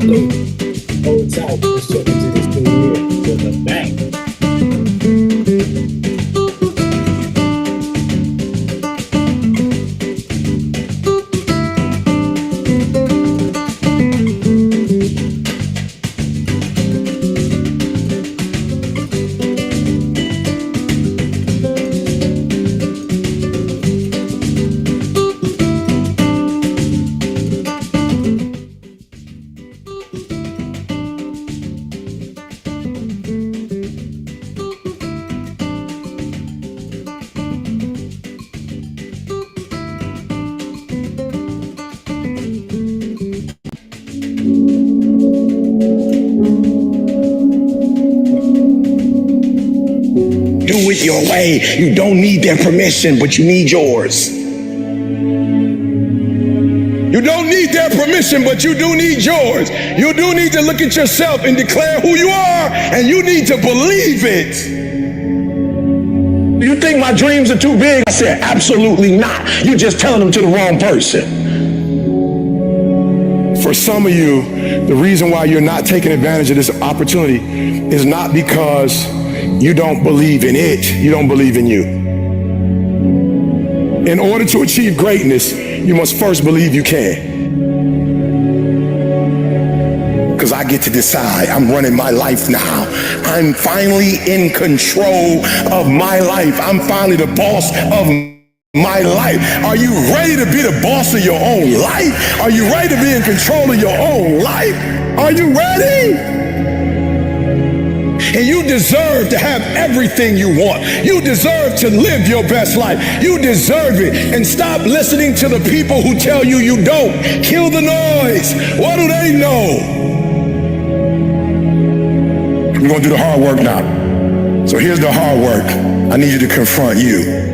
Hold tight. Let's check into this new year with a bang. Do it your way. You don't need their permission, but you need yours. You don't need their permission, but you do need yours. You do need to look at yourself and declare who you are, and you need to believe it. You think my dreams are too big? I said, absolutely not. You're just telling them to the wrong person. For some of you, the reason why you're not taking advantage of this opportunity is not because you don't believe in it, you don't believe in you. In order to achieve greatness, you must first believe you can. Because I get to decide. I'm running my life now. I'm finally in control of my life. I'm finally the boss of my life. Are you ready to be the boss of your own life? Are you ready to be in control of your own life? Are you ready? And you deserve to have everything you want. You deserve to live your best life. You deserve it. And stop listening to the people who tell you you don't. Kill the noise. What do they know? We're going to do the hard work now. So here's the hard work. I need you to confront you.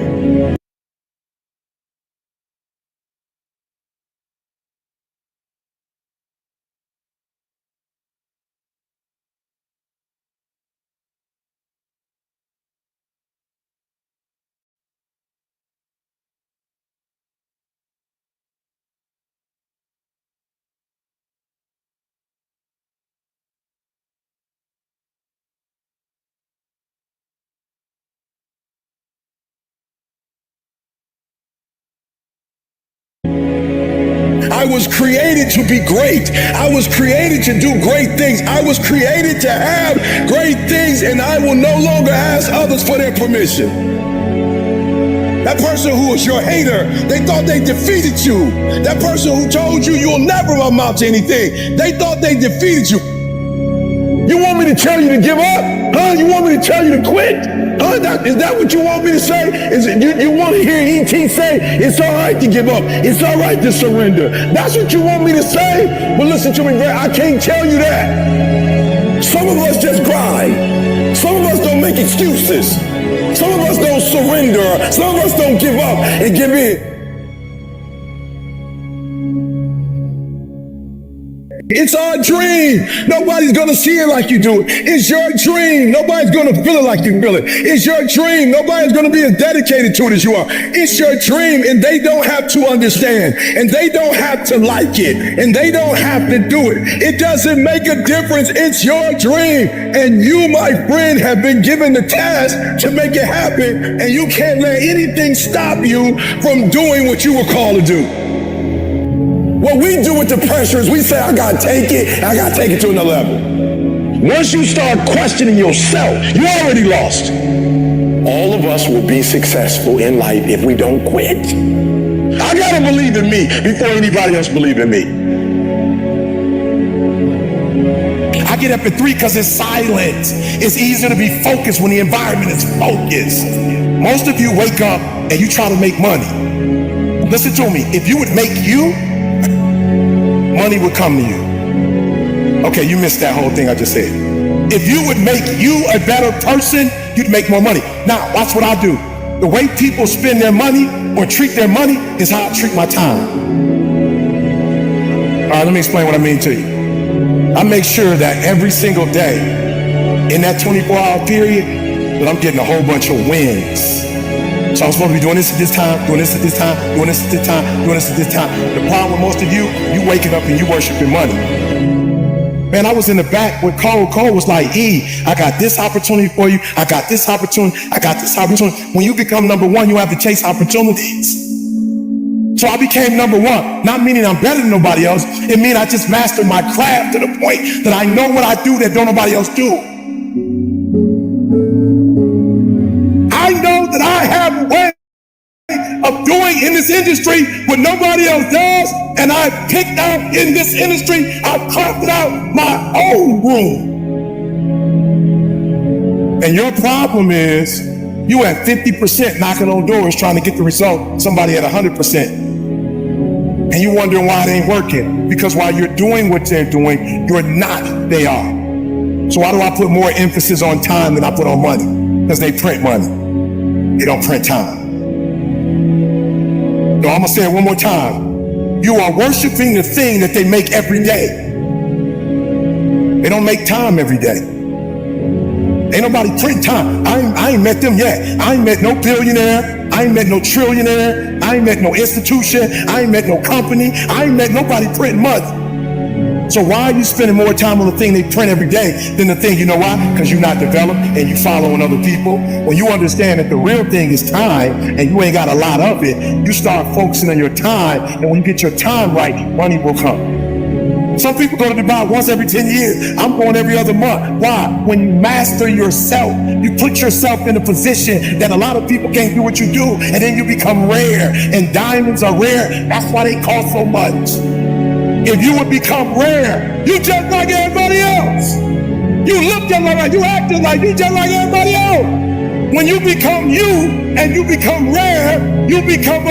I was created to be great. I was created to do great things. I was created to have great things, and I will no longer ask others for their permission. That person who was your hater, they thought they defeated you. That person who told you you'll never amount to anything, they thought they defeated you. You want me to tell you to give up? Huh? You want me to tell you to quit? Huh? Is that what you want me to say? Is it, you want to hear E.T. say, it's all right to give up. It's all right to surrender. That's what you want me to say? But listen to me, Greg, I can't tell you that. Some of us just grind. Some of us don't make excuses. Some of us don't surrender. Some of us don't give up and give in. It's our dream. Nobody's gonna see it like you do. It's your dream. Nobody's gonna feel it like you feel it. It's your dream. Nobody's gonna be as dedicated to it as you are. It's your dream, and they don't have to understand, and they don't have to like it, and they don't have to do it. It doesn't make a difference. It's your dream, and you, my friend, have been given the task to make it happen, and you can't let anything stop you from doing what you were called to do. What we do with the pressure is we say, I gotta take it, I gotta take it to another level. Once you start questioning yourself, you already lost. All of us will be successful in life if we don't quit. I gotta believe in me before anybody else believes in me. I get up at 3 because it's silent. It's easier to be focused when the environment is focused. Most of you wake up and you try to make money. Listen to me, if you would make you, money would come to you. Okay, you missed that whole thing I just said. If you would make you a better person, you'd make more money. Now, watch what I do. The way people spend their money or treat their money is how I treat my time. All right, let me explain what I mean to you. I make sure that every single day in that 24-hour period that I'm getting a whole bunch of wins. So I'm supposed to be doing this at this time, doing this at this time, doing this at this time, doing this at this time. The problem with most of you, you waking up and you worshiping money. Man, I was in the back with Cole. Cole was like, E, I got this opportunity for you. I got this opportunity. I got this opportunity. When you become number one, you have to chase opportunities. So I became number one, not meaning I'm better than nobody else. It means I just mastered my craft to the point that I know what I do that don't nobody else do. I know that I have a way of doing in this industry what nobody else does, and I picked out in this industry, I've crafted out my own room. And your problem is you at 50% knocking on doors trying to get the result, somebody at 100%. And you wondering why it ain't working. Because while you're doing what they're doing, you're not, they are. So why do I put more emphasis on time than I put on money? Because they print money. They don't print time. So I'm gonna say it one more time. You are worshiping the thing that they make every day. They don't make time every day. Ain't nobody print time. I ain't met them yet. I ain't met no billionaire. I ain't met no trillionaire. I ain't met no institution. I ain't met no company. I ain't met nobody printing money. So why are you spending more time on the thing they print every day than the thing, you know why? Because you're not developed and you following other people. When you understand that the real thing is time and you ain't got a lot of it, you start focusing on your time, and when you get your time right, money will come. Some people go to Dubai once every 10 years. I'm going every other month. Why? When you master yourself, you put yourself in a position that a lot of people can't do what you do, and then you become rare. And diamonds are rare. That's why they cost so much. If you would become rare, you just like everybody else. You look just like, you act just like, you just like everybody else. When you become you and you become rare, you become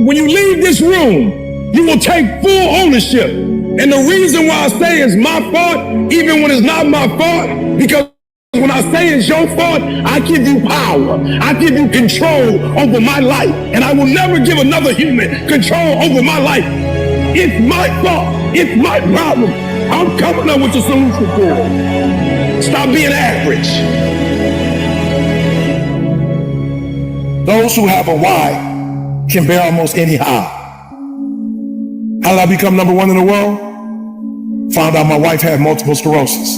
when you leave this room, you will take full ownership. And the reason why I say it's my fault, even when it's not my fault, because when I say it's your fault, I give you power. I give you control over my life. And I will never give another human control over my life. It's my fault. It's my problem. I'm coming up with a solution for it. Stop being average. Those who have a why can bear almost any how. How did I become number one in the world? Found out my wife had multiple sclerosis.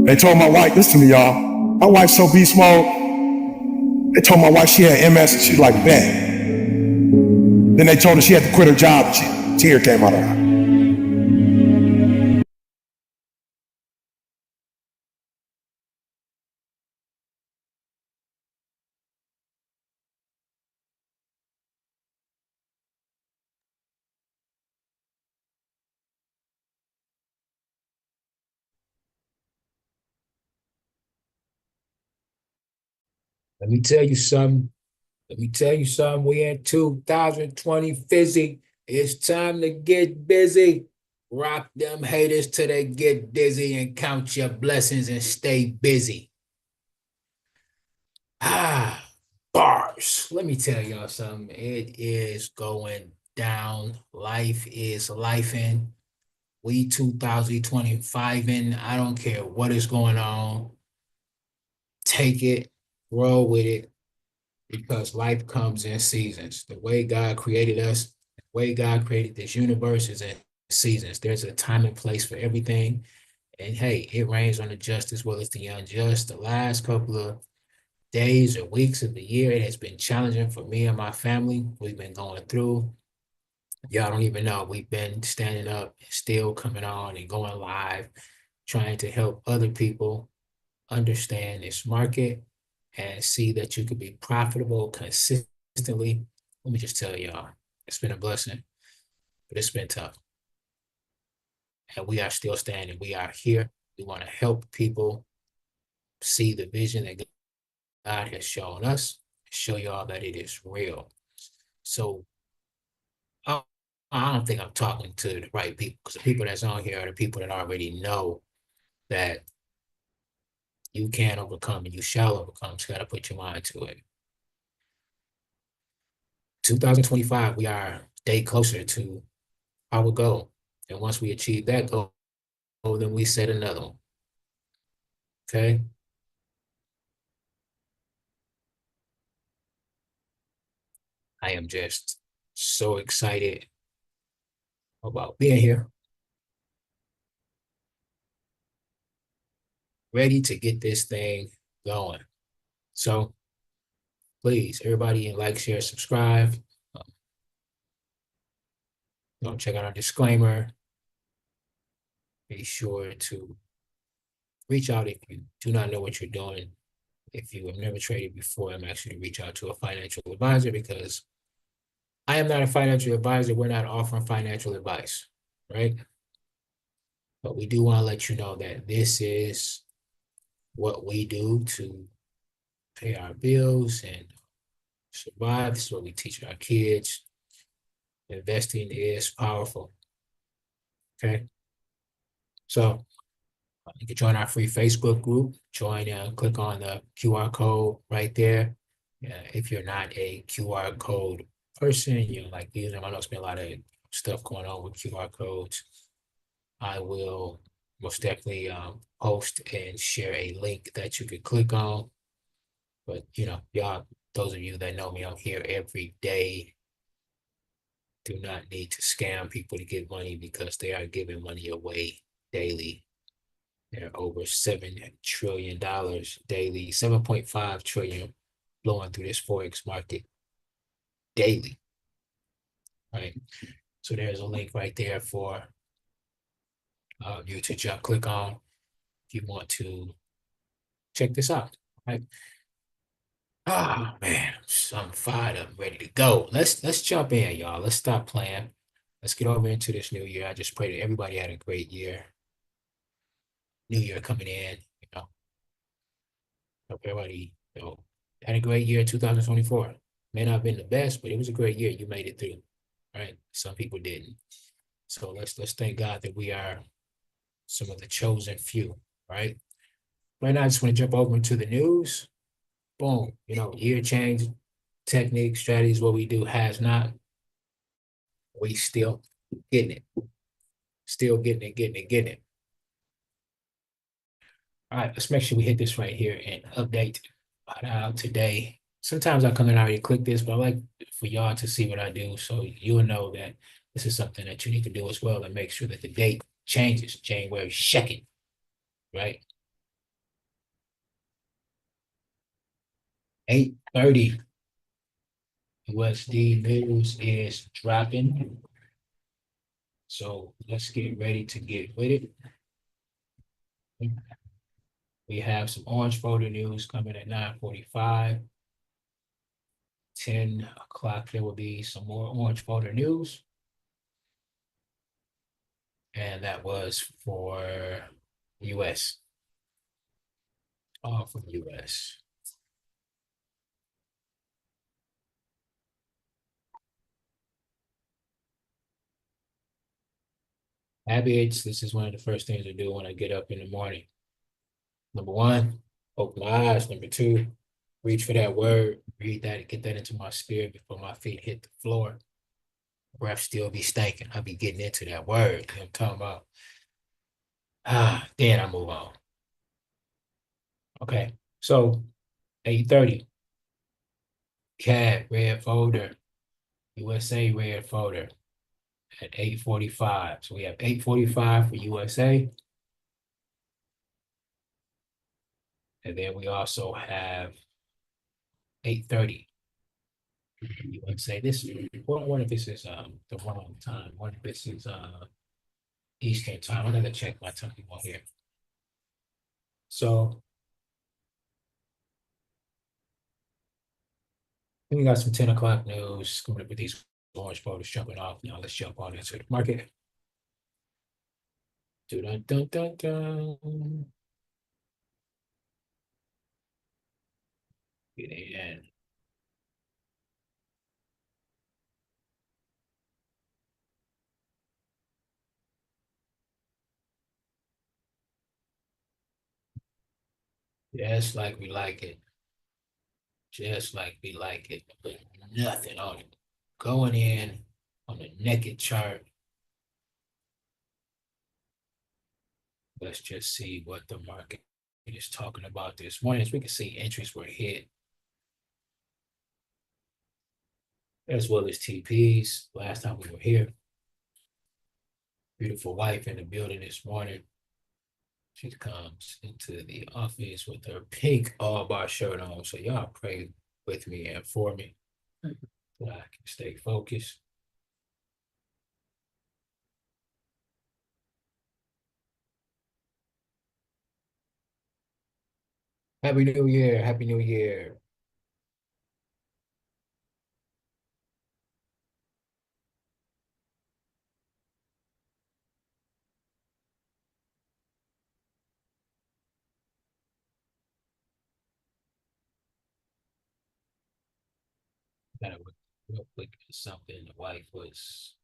They told my wife, listen to me, y'all. My wife's so beast mode. They told my wife she had MS, and she's like, bet. Then they told her she had to quit her job, and tear came out of her. Let me tell you something. Let me tell you something. We in 2020 fizzy. It's time to get busy. Rock them haters till they get dizzy and count your blessings and stay busy. Ah, bars. Let me tell y'all something. It is going down. Life is lifing. We 2025 in. I don't care what is going on. Take it, roll with it, because life comes in seasons. The way God created us, the way God created this universe is in seasons. There's a time and place for everything. And hey, it rains on the just as well as the unjust. The last couple of days or weeks of the year, it has been challenging for me and my family. We've been going through. Y'all don't even know. We've been standing up, still coming on and going live, trying to help other people understand this market and see that you could be profitable consistently. Let me just tell y'all, it's been a blessing, but it's been tough. And we are still standing. We are here. We want to help people see the vision that God has shown us, show y'all that it is real. So I don't think I'm talking to the right people, because the people that's on here are the people that already know that you can overcome and you shall overcome. So you got to put your mind to it. 2025, we are a day closer to our goal. And once we achieve that goal, then we set another one. Okay? I am just so excited about being here. ready to get this thing going. So please, everybody, like, share, subscribe. Check out our disclaimer. Be sure to reach out if you do not know what you're doing. If you have never traded before, I'm actually reach out to a financial advisor because I am not a financial advisor. We're not offering financial advice, right? But we do want to let you know that this is what we do to pay our bills and survive. This is what we teach our kids. Investing is powerful. Okay. So you can join our free Facebook group. Join, click on the QR code right there. If you're not a QR code person, you know, like using them. I know it's been a lot of stuff going on with QR codes. I will most definitely post and share a link that you could click on. But you know, y'all, those of you that know me, I'm here every day. Do not need to scam people to get money because they are giving money away daily. They're over $7 trillion daily, 7.5 trillion flowing through this Forex market daily. Right. So there's a link right there for you to just click on if you want to check this out. Right. Ah, man, I'm fired up, ready to go. Let's jump in, y'all. Let's stop playing. Let's get over into this new year. I just pray that everybody had a great year. New year coming in, you know. Hope everybody, had a great year 2024. May not have been the best, but it was a great year. You made it through. Right? Some people didn't. So let's thank God that we are some of the chosen few, right? Right now, I just want to jump over into the news. Boom, year change, technique, strategies, what we do has not. We still getting it. Still getting it, getting it, getting it. All right, let's make sure we hit this right here and update today. Sometimes I come in and already click this, but I like for y'all to see what I do so you'll know that this is something that you need to do as well and make sure that the date changes, January 2nd, right? 8:30 USD news is dropping. So let's get ready to get with it. We have some orange folder news coming at 9:45. 10 o'clock, there will be some more orange folder news. And that was for US. All from US. Habits, this is one of the first things I do when I get up in the morning. Number one, open my eyes. Number two, reach for that word, read that, and get that into my spirit before my feet hit the floor. Breath still be stinking. I'll be getting into that word. You know what I'm talking about? Then I move on. Okay, so 8:30, CAD, red folder, USA, red folder at 8:45. So we have 8:45 for USA. And then we also have 8:30. You would say this, what if this is the wrong time? What if this is Eastern time? I'm gonna check my time on here. So we got some 10 o'clock news coming up with these orange photos jumping off. Now let's jump on into the market. Dun, dun, dun, dun. Get in. Just like we like it. Just like we like it. But nothing on it. Going in on the naked chart. Let's just see what the market is talking about this morning. As we can see, entries were hit as well as TPs last time we were here. Beautiful wife in the building this morning. She comes into the office with her pink Allbar shirt on. So y'all pray with me and for me so I can stay focused. Happy New Year. Happy New Year. Gotta look real quick at something. The wife was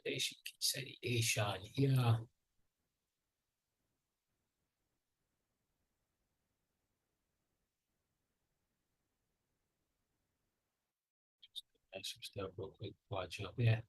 She said, Sean, yeah. That's some stuff real quick before I jump in.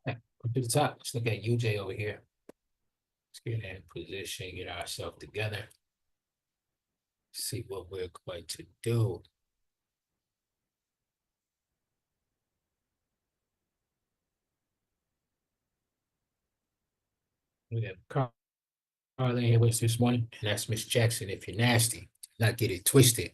Okay, up to the top. Let's look at UJ over here. Let's get in position, get ourselves together. See what we're going to do. We have Carla here with us this morning, and that's Miss Jackson. If you're nasty, not get it twisted.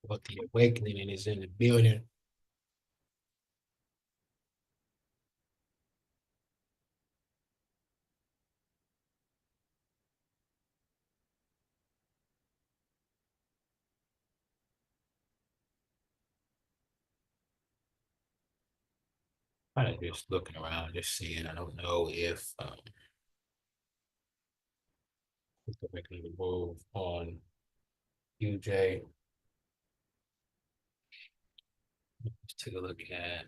What the awakening is in the building. Kind of just looking around, just seeing. I don't know if making the move on UJ. Let's take a look at.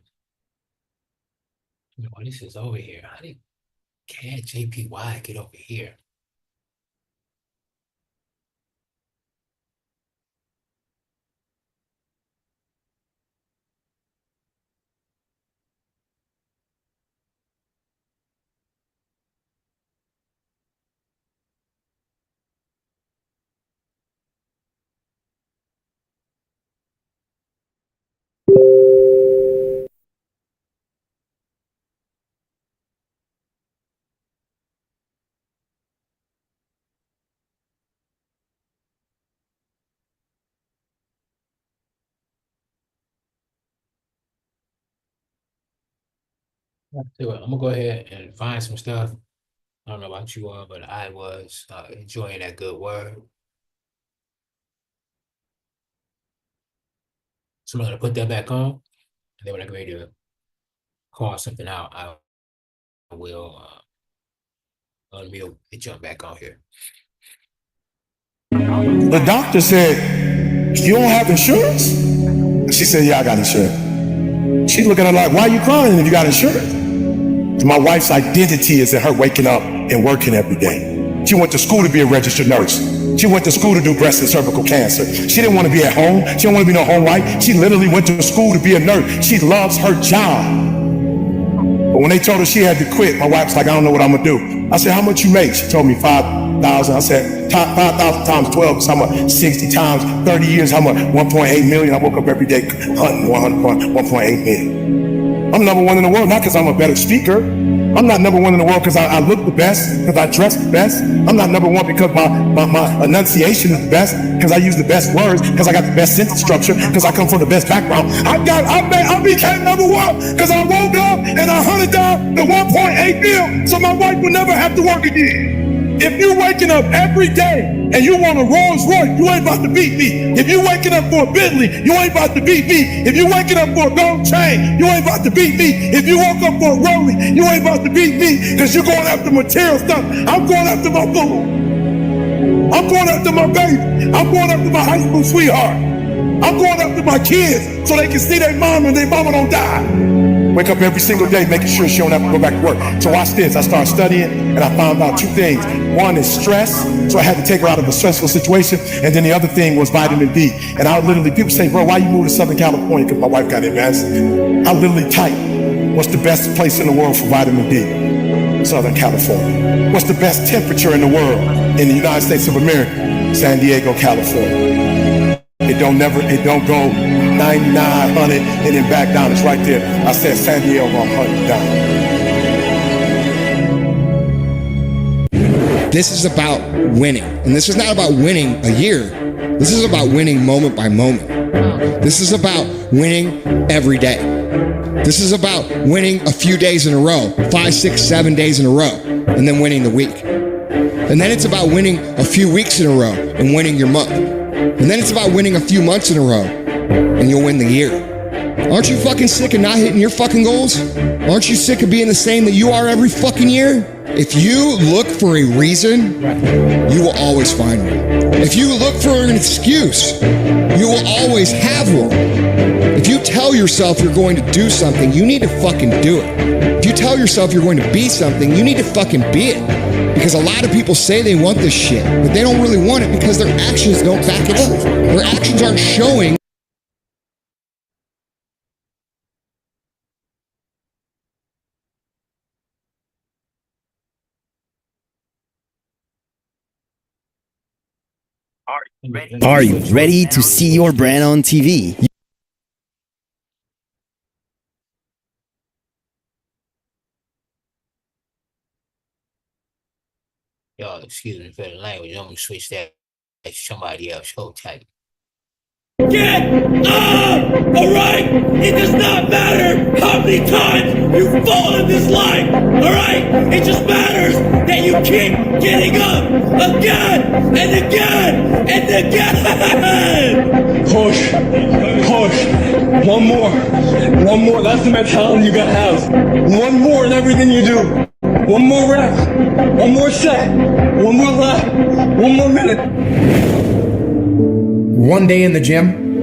This is over here. How did can't JPY get over here? So I'm gonna go ahead and find some stuff. I don't know about you all, but I was enjoying that good word. So I'm gonna put that back on, and then when I get ready to call something out, I will unmute and jump back on here. The doctor said, "You don't have insurance?" She said, "Yeah, I got insurance." She's looking at her like, "Why are you crying if you got insurance?" My wife's identity is in her waking up and working every day. She went to school to be a registered nurse. She went to school to do breast and cervical cancer. She didn't want to be at home. She didn't want to be no home wife. She literally went to school to be a nurse. She loves her job. But when they told her she had to quit, my wife's like, "I don't know what I'm gonna do." I said, "How much you make?" She told me 5,000. I said, 5,000 times 12 is how much? 60 times 30 years, how much? 1.8 million. I woke up every day hunting 1.8 million. I'm number one in the world, not because I'm a better speaker. I'm not number one in the world because I look the best, because I dress the best. I'm not number one because my enunciation is the best, because I use the best words, because I got the best sentence structure, because I come from the best background. I became number one because I woke up and I hunted down the 1.8 mil so my wife would never have to work again. If you're waking up every day and you want a Rolls Royce, you ain't about to beat me. If you're waking up for a Bentley, you ain't about to beat me. If you're waking up for a gold chain, you ain't about to beat me. If you woke up for a Rollie, you ain't about to beat me because you're going after material stuff. I'm going after my food. I'm going after my baby. I'm going after my high school sweetheart. I'm going after my kids so they can see their mom and their mama don't die. Wake up every single day making sure she don't have to go back to work. So watch this. I started studying and I found out two things. One is stress, so I had to take her out of a stressful situation. And then the other thing was vitamin D. And I would literally, people say, bro, why you moved to Southern California? Because my wife got MS. I literally type, what's the best place in the world for vitamin D? Southern California. What's the best temperature in the world? In the United States of America? San Diego, California. It don't go 99, 100, and then back down. It's right there. I said San Diego, 100 down. This is about winning. And this is not about winning a year. This is about winning moment by moment. This is about winning every day. This is about winning a few days in a row, 5, 6, 7 days in a row, and then winning the week. And then it's about winning a few weeks in a row and winning your month. And then it's about winning a few months in a row and you'll win the year. Aren't you fucking sick of not hitting your fucking goals? Aren't you sick of being the same that you are every fucking year? If you look for a reason, you will always find one. If you look for an excuse, you will always have one. If you tell yourself you're going to do something, you need to fucking do it. If you tell yourself you're going to be something, you need to fucking be it. Because a lot of people say they want this shit, but they don't really want it because their actions don't back it up. Their actions aren't showing. Are you ready to see your brand on TV? Y'all, excuse me for the language. I'm gonna switch that to somebody else. Hold tight. Get up! Alright? It does not matter how many times you fall in this life! Alright? It just matters that you keep getting up again and again and again! Push. One more. That's the mentality you gotta have. One more in everything you do. One more rep. One more set. One more lap. One more minute. One day in the gym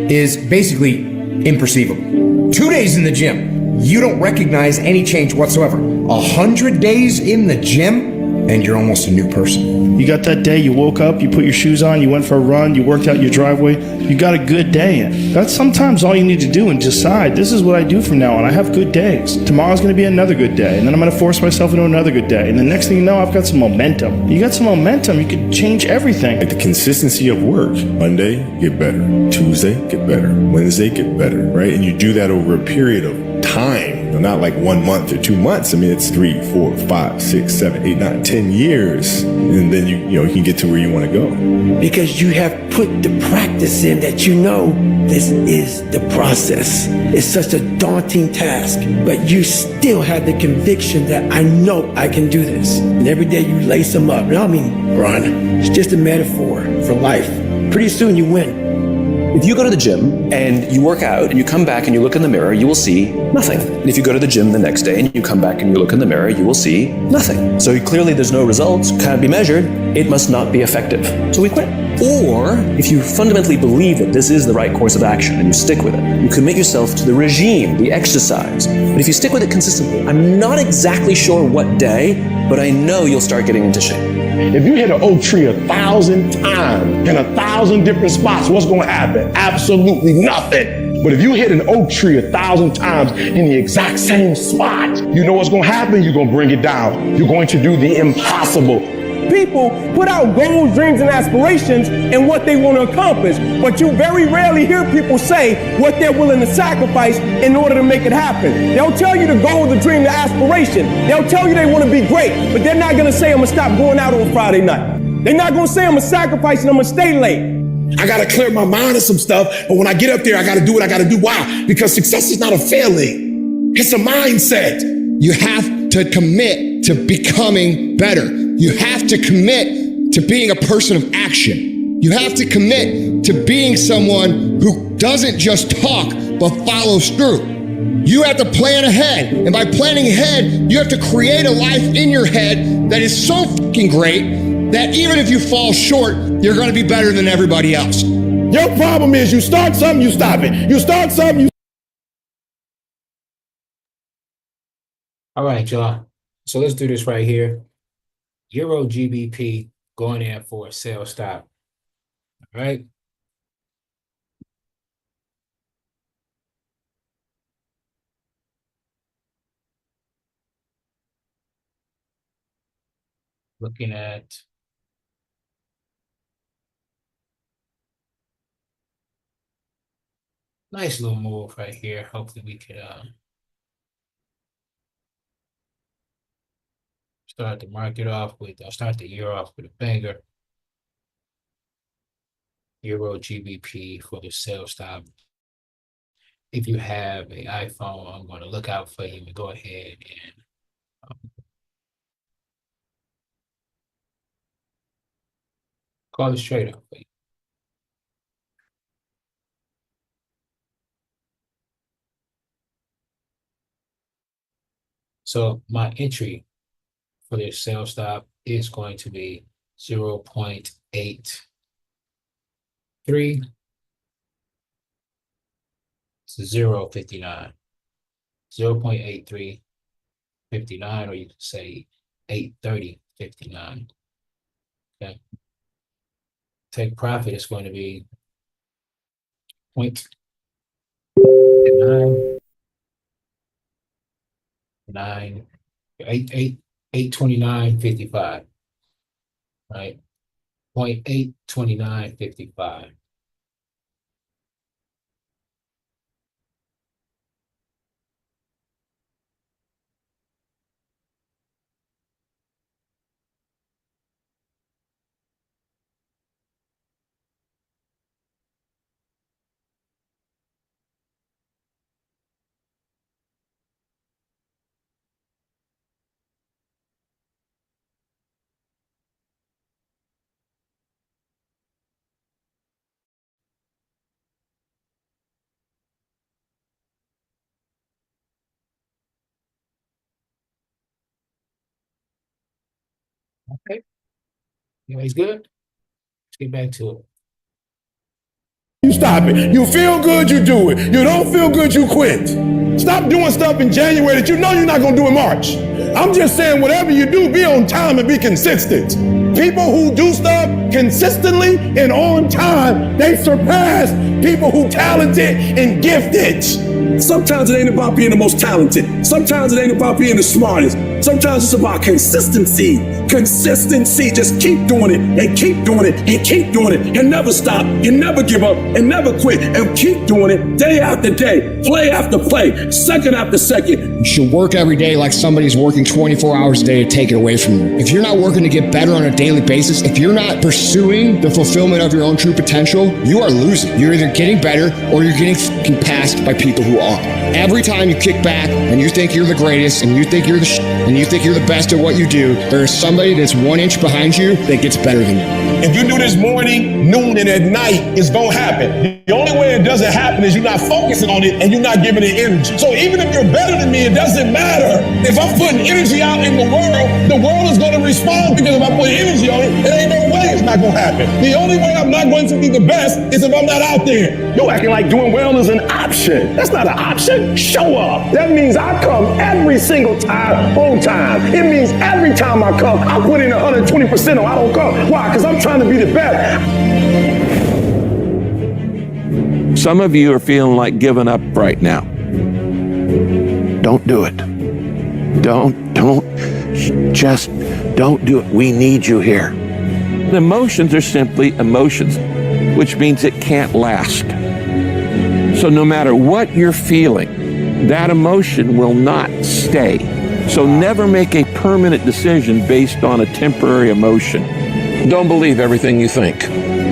is basically imperceivable. 2 days in the gym, you don't recognize any change whatsoever. 100 days in the gym, and you're almost a new person. You got that day, you woke up, you put your shoes on, you went for a run, you worked out your driveway, you got a good day. That's sometimes all you need to do and decide, this is what I do from now on. I have good days. Tomorrow's going to be another good day, and then I'm going to force myself into another good day. And the next thing you know, I've got some momentum. You got some momentum, you can change everything. Like the consistency of work. Monday, get better. Tuesday, get better. Wednesday, get better, right? And you do that over a period of time, not like 1 month or 2 months. I mean, it's 3, 4, 5, 6, 7, 8, 9, 10 years. And then you can get to where you want to go. Because you have put the practice in that you know this is the process. It's such a daunting task, but you still have the conviction that I know I can do this. And every day you lace them up. Now, I mean, Ron, it's just a metaphor for life. Pretty soon you win. If you go to the gym and you work out and you come back and you look in the mirror, you will see nothing. And if you go to the gym the next day and you come back and you look in the mirror, you will see nothing. So clearly there's no results, can't be measured, it must not be effective. So we quit. Or if you fundamentally believe that this is the right course of action and you stick with it, you commit yourself to the regime, the exercise. But if you stick with it consistently, I'm not exactly sure what day, but I know you'll start getting into shape. If you hit an oak tree 1,000 times in 1,000 different spots, what's going to happen? Absolutely nothing. But if you hit an oak tree 1,000 times in the exact same spot, you know what's going to happen? You're going to bring it down. You're going to do the impossible. People put out goals, dreams, and aspirations and what they want to accomplish, but you very rarely hear people say what they're willing to sacrifice in order to make it happen. They'll tell you the goal, the dream, the aspiration. They'll tell you they want to be great, but they're not going to say, I'm going to stop going out on Friday night. They're not going to say, I'm going to sacrifice and I'm going to stay late. I got to clear my mind of some stuff, but when I get up there, I got to do what I got to do. Why? Because success is not a failing. It's a mindset. You have to commit to becoming better. You have to commit to being a person of action. You have to commit to being someone who doesn't just talk, but follows through. You have to plan ahead. And by planning ahead, you have to create a life in your head that is so fucking great that even if you fall short, you're going to be better than everybody else. Your problem is you start something, you stop it. You start something, you All right, y'all. So let's do this right here. Euro GBP going in for a sell stop. All right. Looking at nice little move right here. Hopefully we can start the market off with start the year off with a banger. Euro GBP for the sell stop. If you have an iPhone, I'm going to look out for you and go ahead and call it straight up for you. So my entry for this sell stop is going to be 0.83 to 0.59. 0.8359, or you can say 830.59. Okay. Take profit is going to be 829.55. Right? 0.82955. Okay. Anyways, good. Let's get back to it. You stop it. You feel good, you do it. You don't feel good, you quit. Stop doing stuff in January that you know you're not going to do in March. I'm just saying, whatever you do, be on time and be consistent. People who do stuff consistently and on time, they surpass people who talented and gifted. Sometimes it ain't about being the most talented. Sometimes it ain't about being the smartest. Sometimes it's about consistency. Consistency. Just keep doing it and keep doing it and keep doing it and never stop and never give up and never quit and keep doing it day after day, play after play, second after second. You should work every day like somebody's working 24 hours a day to take it away from you. If you're not working to get better on a daily basis, if you're not pursuing the fulfillment of your own true potential, you are losing. You're either getting better or you're getting fucking passed by people who are. Every time you kick back and you think you're the greatest and you think you're the and you think you're the best at what you do, there is somebody that's 1 inch behind you that gets better than you. If you do this morning, noon, and at night, it's going to happen. The only way it doesn't happen is you're not focusing on it and you're not giving it energy. So even if you're better than me, it doesn't matter. If I'm putting energy out in the world is going to respond, because if I put energy on it, there ain't no way it's not going to happen. The only way I'm not going to be the best is if I'm not out there. You're acting like doing well is an option. That's not an option. Show up. That means I come every single time on time. It means every time I come, I put in 120% or I don't come. Why? Because I'm trying to be the best. Some of you are feeling like giving up right now. Don't do it. Just don't do it. We need you here. The emotions are simply emotions, which means it can't last. So no matter what you're feeling, that emotion will not stay. So never make a permanent decision based on a temporary emotion. Don't believe everything you think.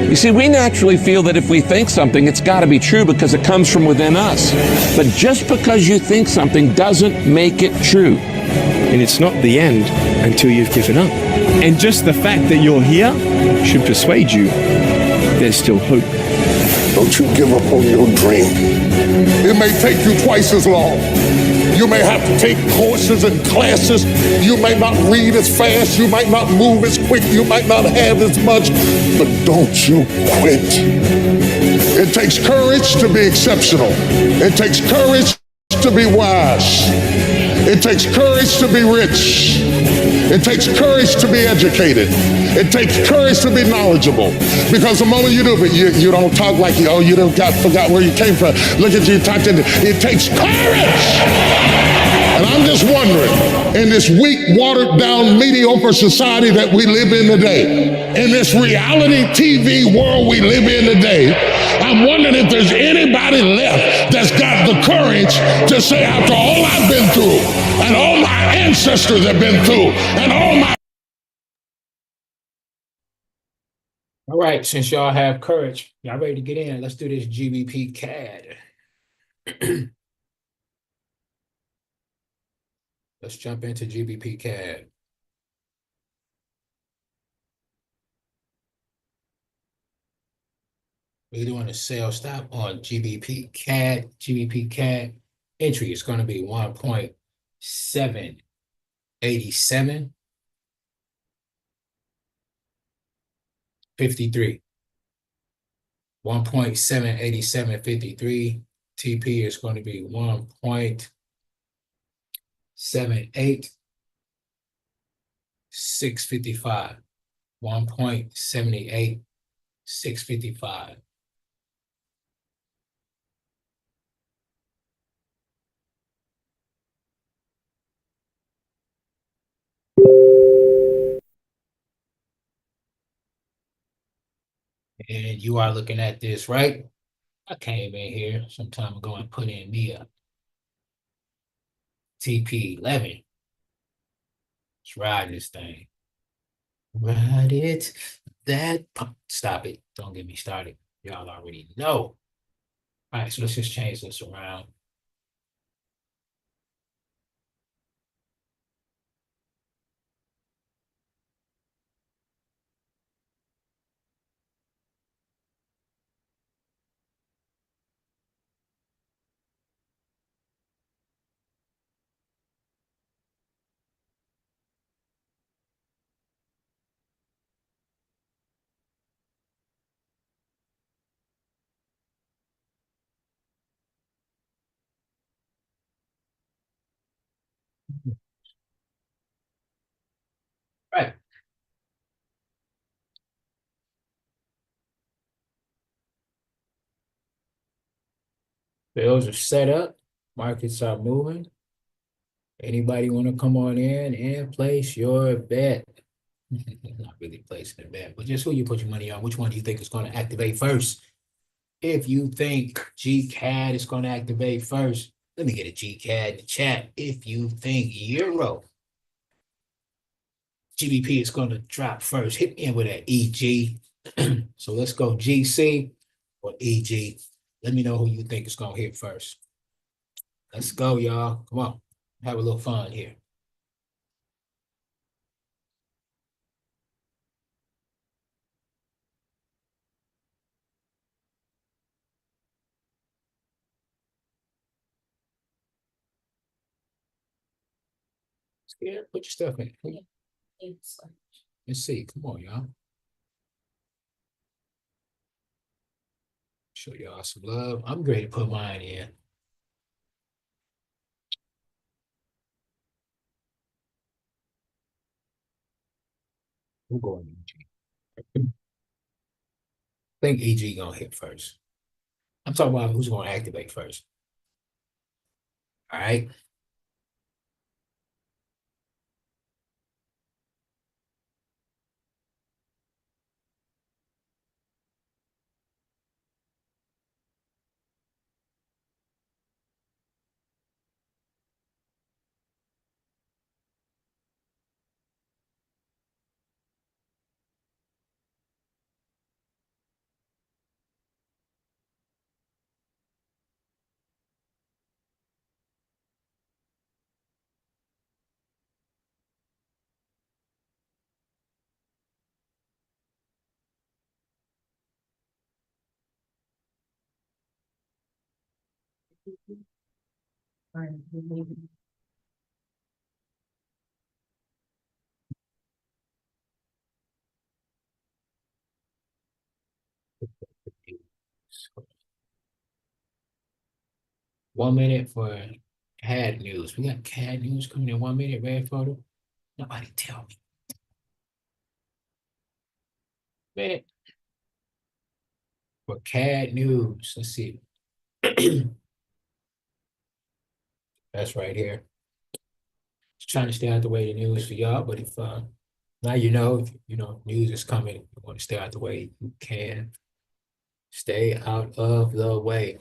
You see, we naturally feel that if we think something, it's got to be true because it comes from within us. But just because you think something doesn't make it true. And it's not the end until you've given up. And just the fact that you're here should persuade you there's still hope. Don't you give up on your dream. It may take you twice as long. You may have to take courses and classes. You may not read as fast. You might not move as quick. You might not have as much. But don't you quit. It takes courage to be exceptional. It takes courage to be wise. It takes courage to be rich. It takes courage to be educated. It takes courage to be knowledgeable. Because the moment you do it, you don't talk like, oh, you don't forgot where you came from. Look at you talking. It takes courage. And I'm just wondering, in this weak, watered down, mediocre society that we live in today, in this reality TV world we live in today, I'm wondering if there's anybody left that's got the courage to say, after all I've been through, and all my ancestors have been through, and all my... All right, since y'all have courage, y'all ready to get in? Let's do this GBP CAD. Let's jump into GBP CAD. We're doing a sell stop on GBP CAD. GBP CAD entry is going to be 1.78753. 1.78753. TP is going to be 1.78655. 1.78655. And you are looking at this, right? I came in here some time ago and put in me a TP11. Let's ride this thing. Ride it. Stop it. Don't get me started. Y'all already know. All right, so let's just change this around. Right. Bills are set up. Markets are moving. Anybody want to come on in and place your bet? Not really placing a bet, but just who you put your money on. Which one do you think is going to activate first? If you think GCAD is going to activate first, let me get a GCAD in the chat. If you think Euro GBP is going to drop first, hit me in with an EG. So let's go GC or EG. Let me know who you think is going to hit first. Let's go, y'all. Come on. Have a little fun here. Yeah, put your stuff in. Let's see. Come on, y'all. Show y'all some love. I'm ready to put mine in. We're going EG. I think EG gonna hit first. I'm talking about who's gonna activate first. All right. One minute for CAD news. We got CAD news coming in 1 minute. Red photo. Nobody tell me. Man. For CAD news. Let's see. That's right here. Just trying to stay out the way of the news for y'all, but if now you know, if you know news is coming, you want to stay out the way, you can stay out of the way.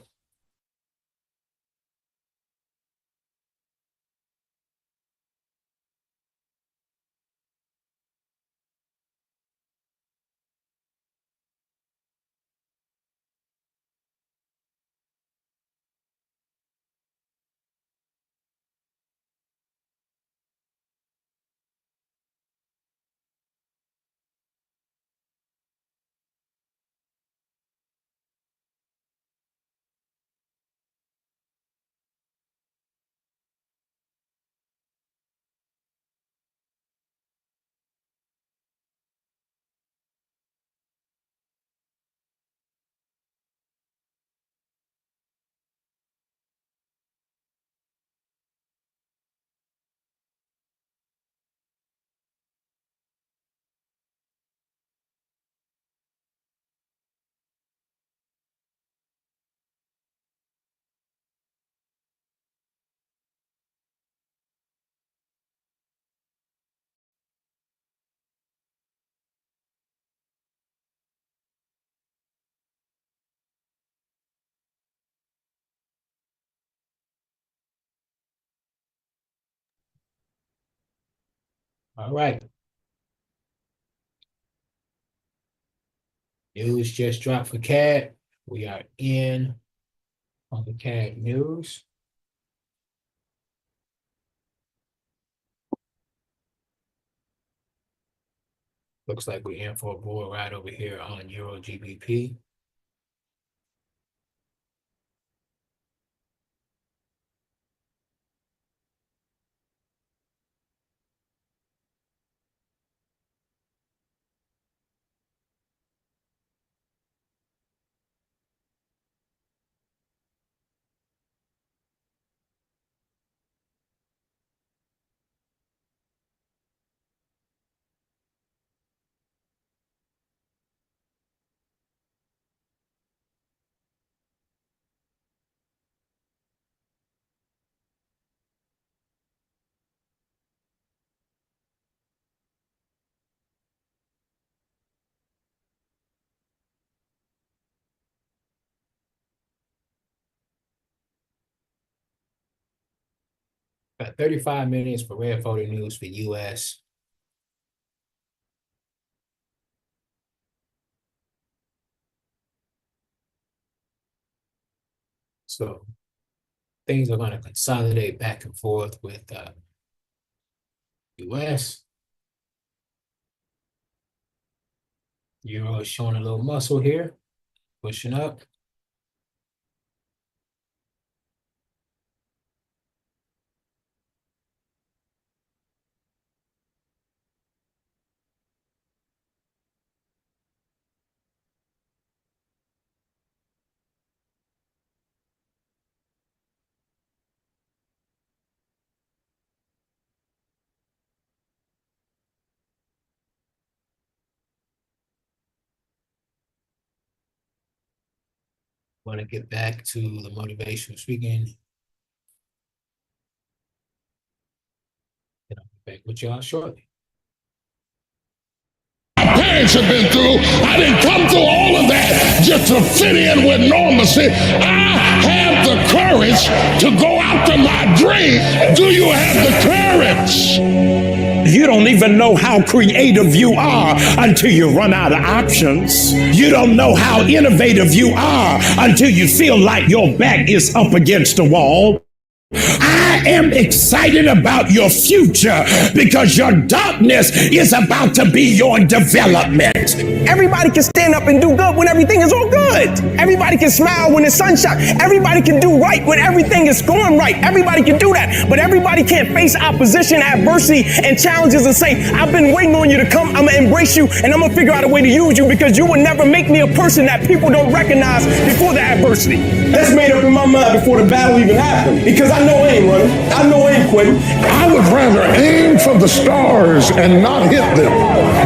All right. News just dropped for CAD. We are in on the CAD news. Looks like we're in for a bull ride over here on Euro GBP. Got 35 minutes for red photo news for US. So things are going to consolidate back and forth with US. Euro is showing a little muscle here, pushing up. Want to get back to the motivational speaking. And I'll be back with y'all shortly. Parents have been through. I didn't come through all of that just to fit in with normalcy. I have the courage to go after my dream. Do you have the courage? You don't even know how creative you are until you run out of options. You don't know how innovative you are until you feel like your back is up against the wall. I am excited about your future because your darkness is about to be your development. Everybody can stand up and do good when everything is all good. Everybody can smile when the sun's shine. Everybody can do right when everything is going right. Everybody can do that. But everybody can't face opposition, adversity, and challenges and say, I've been waiting on you to come. I'm going to embrace you and I'm going to figure out a way to use you because you will never make me a person that people don't recognize before the adversity. That's made up in my mind before the battle even happened because I know I ain't running. quitting. I know I ain't quitting. I would rather aim for the stars and not hit them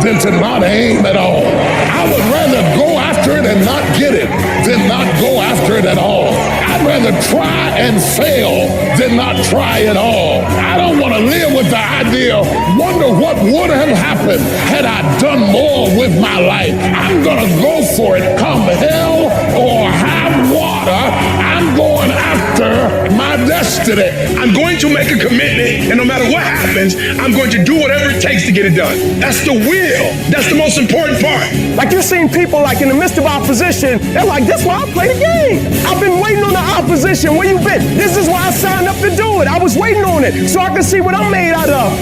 than to not aim at all. I would rather go after it and not get it than not go after it at all. I'd rather try and fail than not try at all. I don't want to live with the idea, wonder what would have happened had I done more with my life. I'm going to go for it, come hell or high water. I'm going after my destiny. I'm going to make a commitment, and no matter what happens, I'm going to do whatever it takes to get it done. That's the will. That's the most important part. Like you're seeing people like in the midst of opposition, they're like, this is why I play the game. I've been waiting on the opposition. Where you been? This is why I signed up to do it. I was waiting on it so I can see what I'm made out of.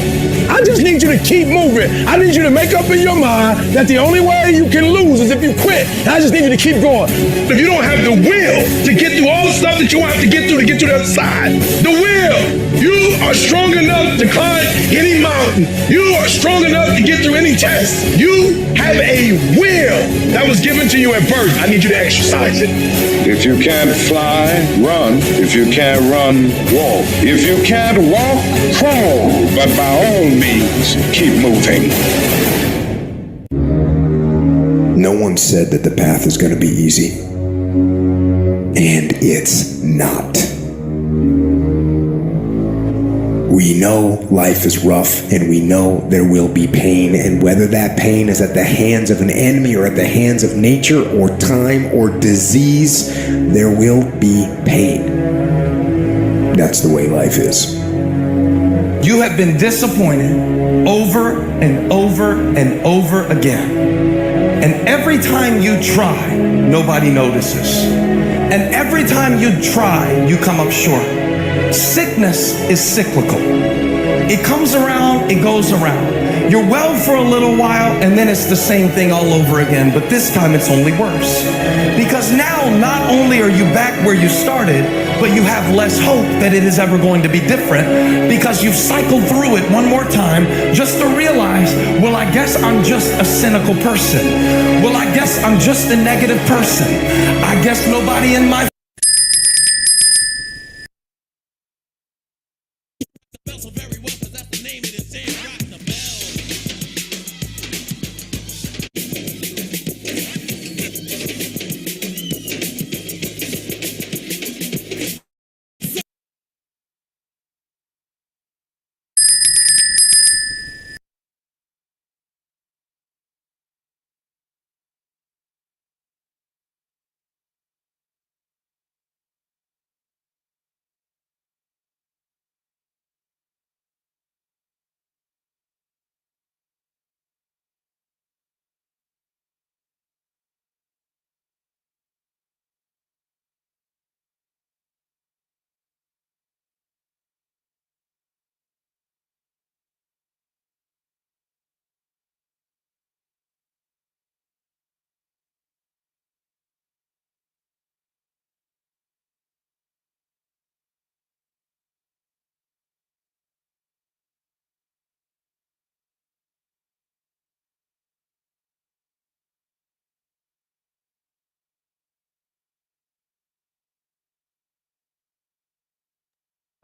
I just need you to keep moving. I need you to make up in your mind that the only way you can lose is if you quit. And I just need you to keep going. If you don't have the will to get through all the stuff that you have to get through to get to the other side, the will, you are strong enough to climb any mountain. You are strong enough to get through any test. You have a will that was given to you at birth. I need you to exercise it. If you can't fly, run. If you can't run, walk. If you can't walk, crawl. But by all means, keep moving. No one said that the path is going to be easy. And it's not. We know life is rough, and we know there will be pain, and whether that pain is at the hands of an enemy or at the hands of nature or time or disease, there will be pain. That's the way life is. You have been disappointed over and over and over again. And every time you try, nobody notices. And every time you try, you come up short. Sickness is cyclical. It comes around, it goes around. You're well for a little while, and then it's the same thing all over again, but this time it's only worse. Because now, not only are you back where you started, but you have less hope that it is ever going to be different, because you've cycled through it one more time just to realize, well, I guess I'm just a cynical person. Well, I guess I'm just a negative person. I guess nobody in my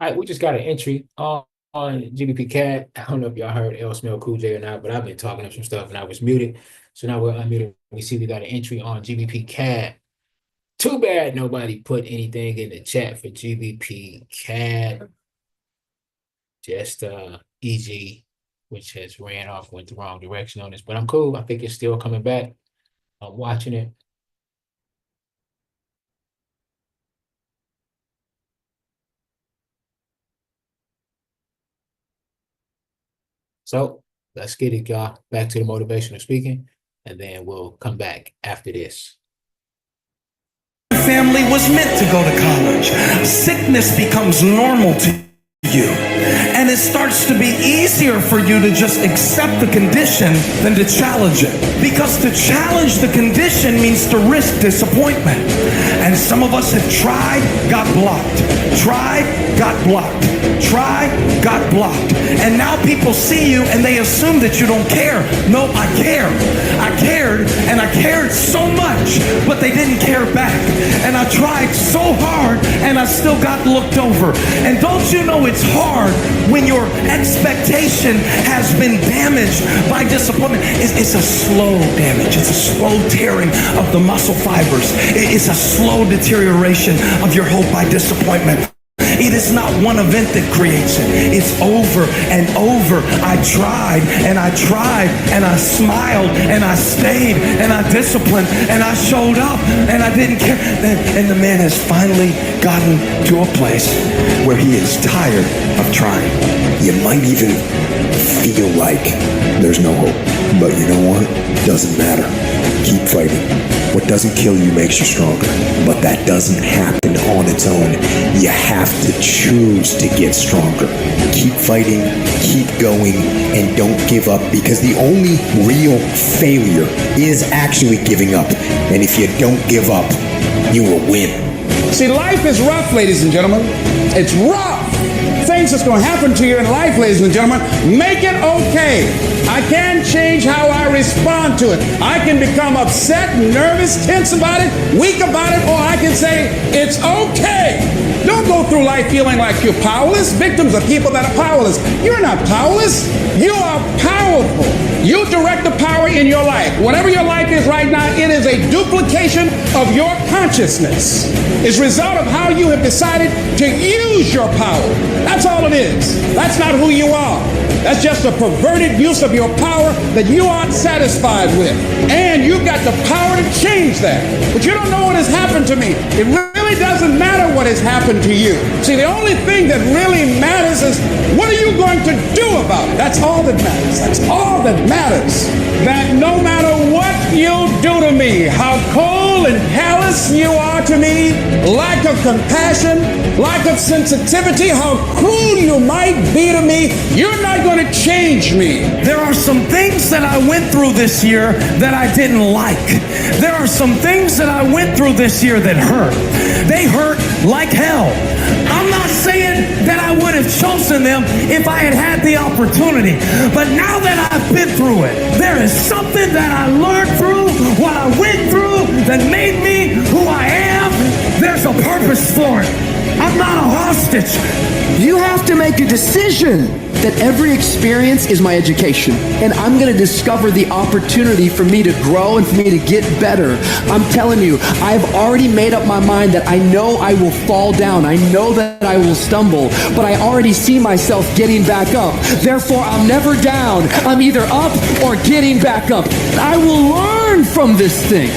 All right, we just got an entry on GBP Cat. I don't know if y'all heard L Smell Cool J or not, but I've been talking up some stuff and I was muted. So now we're unmuted. We see we got an entry on GBP Cat. Too bad nobody put anything in the chat for GBP Cat. Just EG, which has ran off, went the wrong direction on this, but I'm cool. I think it's still coming back. I'm watching it. So let's get it, y'all. Back to the motivational speaking, and then we'll come back after this. family was meant to go to college. Sickness becomes normal to you. And it starts to be easier for you to just accept the condition than to challenge it. Because to challenge the condition means to risk disappointment. And some of us have tried, got blocked. Tried, got blocked. Tried, got blocked. And now people see you and they assume that you don't care. No, I care. I cared, and I cared so much, but they didn't care back. And I tried so hard, and I still got looked over. And don't you know it's hard when your expectation has been damaged by disappointment? It's a slow damage. It's a slow tearing of the muscle fibers. It's a slow deterioration of your hope by disappointment. It is not one event that creates it. It's over and over. I tried and I tried and I smiled and I stayed and I disciplined and I showed up and I didn't care. And the man has finally gotten to a place where he is tired of trying. You might even feel like there's no hope. But you know what? Doesn't matter. Keep fighting. What doesn't kill you makes you stronger. But that doesn't happen on its own. You have to choose to get stronger. Keep fighting, keep going, and don't give up, because the only real failure is actually giving up. And if you don't give up, you will win. See, life is rough, ladies and gentlemen. It's rough. Things that's going to happen to you in life, ladies and gentlemen, make it okay. I can change how I respond to it. I can become upset, nervous, tense about it, weak about it, or I can say, it's okay. Don't go through life feeling like you're powerless. Victims are people that are powerless. You're not powerless. You are powerful. You direct the power in your life. Whatever your life is right now, it is a duplication of your consciousness. It's a result of how you have decided to use your power. That's all it is. That's not who you are. That's just a perverted use of your power that you aren't satisfied with. And you've got the power to change that. But you don't know what has happened to me. It really doesn't matter what has happened to you. See, the only thing that really matters is what are you going to do about it? That's all that matters. That's all that matters. That no matter what you do to me, how cold and callous you are to me, lack of compassion, lack of sensitivity, how cruel you might be to me, you're not going to change me. There are some things that I went through this year that I didn't like. There are some things that I went through this year that hurt. They hurt like hell. I'm not saying that I would have chosen them if I had had the opportunity. But now that I've been through it, there is something that I learned through what I went through that made me who I am. There's a purpose for it. I'm not a hostage. You have to make a decision that every experience is my education, and I'm going to discover the opportunity for me to grow and for me to get better. I'm telling you, I've already made up my mind that I know I will fall down. I know that I will stumble, but I already see myself getting back up. Therefore, I'm never down. I'm either up or getting back up. I will learn from this thing.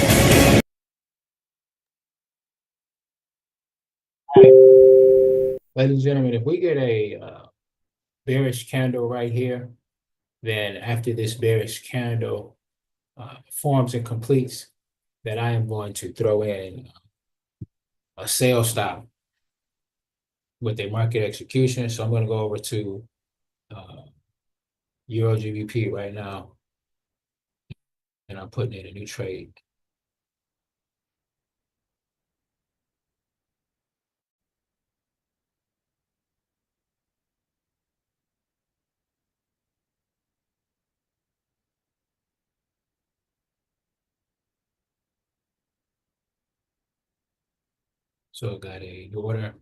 Ladies and gentlemen, if we get a bearish candle right here, then after this bearish candle forms and completes, that I am going to throw in a sell stop with a market execution. So I'm going to go over to Euro GBP right now, and I'm putting in a new trade. So I've got a order,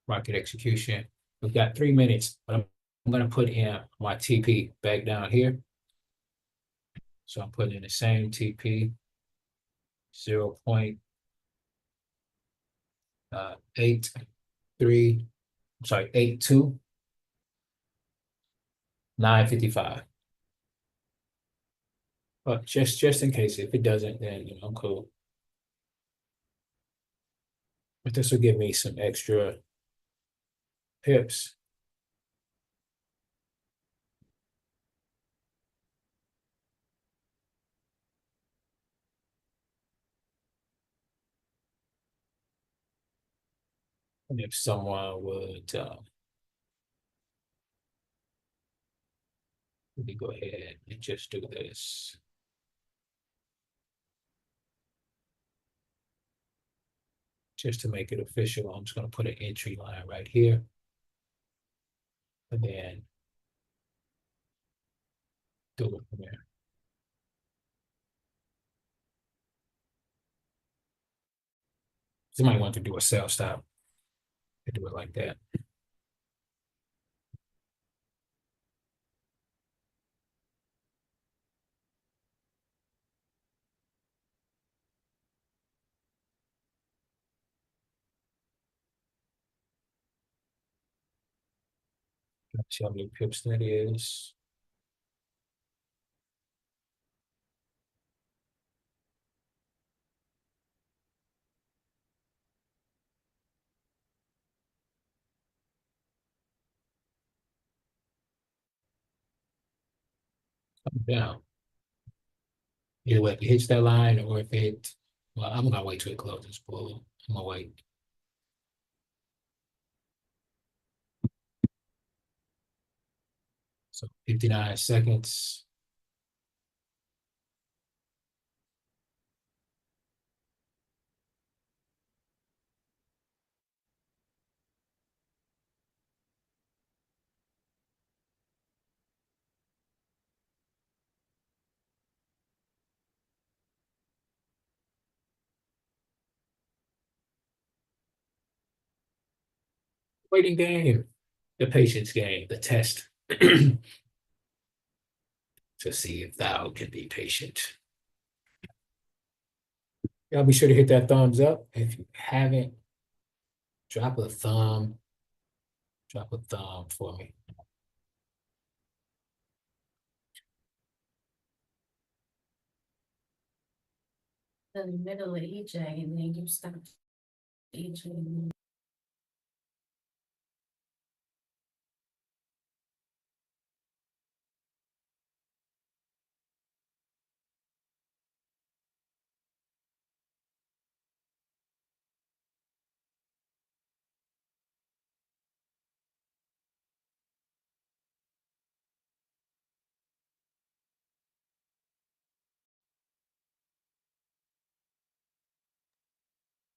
market execution. We've got 3 minutes, but I'm going to put in my TP back down here. So I'm putting in the same TP, 0.83, 82, 955. But just in case, if it doesn't, then I'm cool. But this will give me some extra pips. And if someone would Let me go ahead and just do this. Just to make it official, I'm just going to put an entry line right here. And then do it from there. Somebody want to do a sell stop. They do it like that. Let's see how many pips that is. Come down. Either way, if it hits that line or if it, well, I'm gonna wait till it closes. Bull. I'm gonna wait. So 59 seconds. Waiting game, the patience game, the test to see if thou can be patient. Y'all be sure to hit that thumbs up. If you haven't, drop a thumb for me. The middle of EJ and then you stop EJ.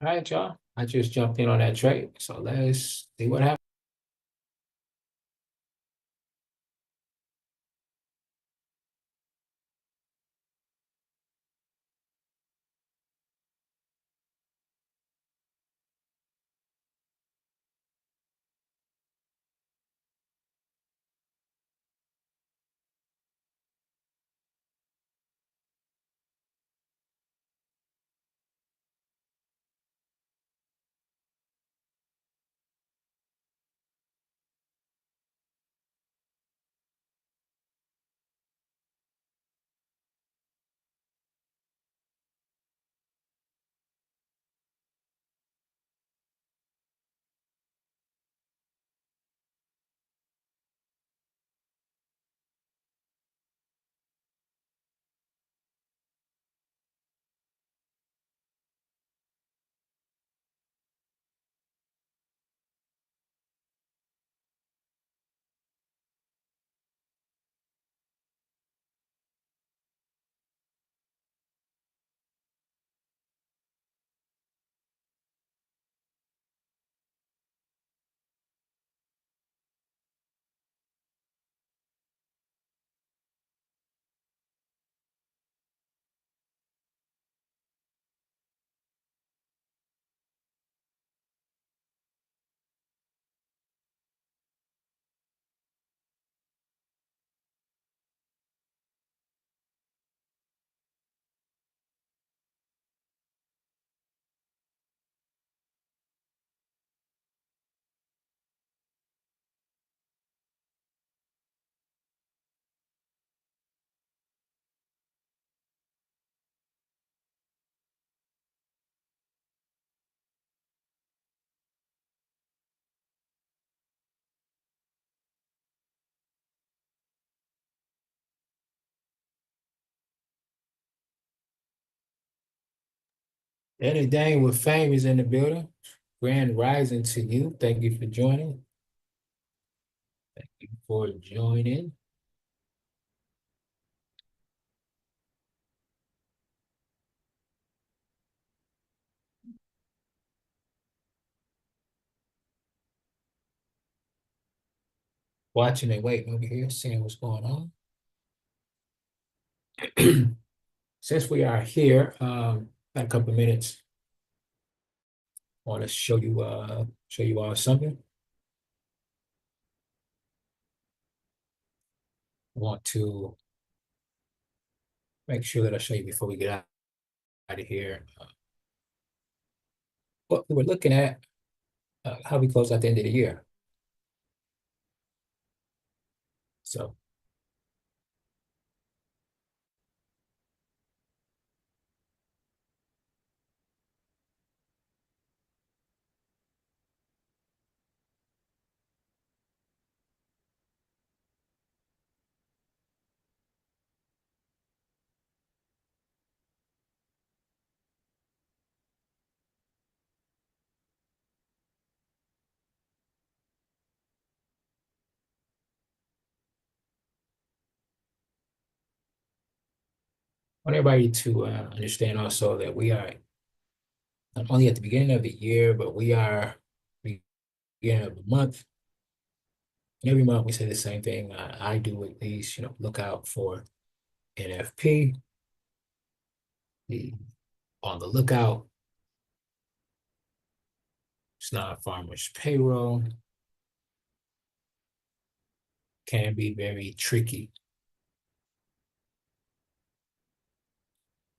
All right, y'all. I just jumped in on that trade. So let's see what happens. Danny Dang with Fame is in the building. Grand rising to you. Thank you for joining. Thank you for joining. watching and waiting over here, seeing what's going on. Since we are here, got a couple of minutes. I want to show you all something. I want to make sure that I show you before we get out of here. What we were looking at, how we close out the end of the year. So I want everybody to understand also that we are not only at the beginning of the year, but we are beginning of the month. And every month we say the same thing. I do at least, look out for NFP, be on the lookout. It's not farmers payroll. Can be very tricky,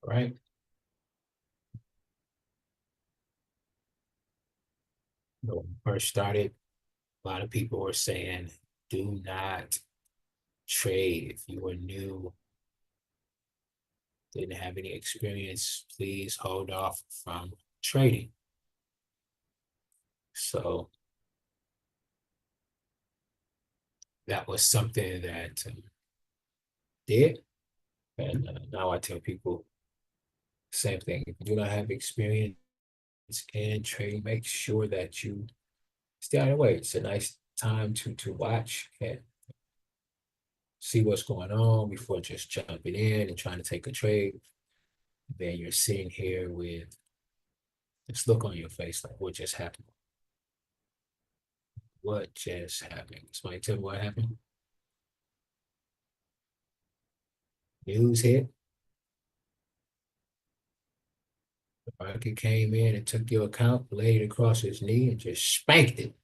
right? When we first started, a lot of people were saying, do not trade. If you were new, didn't have any experience, please hold off from trading. So that was something that did. And now I tell people same thing. If you do not have experience in trading, make sure that you stay out of the way. It's a nice time to watch and see what's going on before just jumping in and trying to take a trade. Then you're sitting here with this look on your face like, what just happened? What just happened? Somebody tell me what happened? News hit. The market came in and took your account, laid it across his knee, and just spanked it.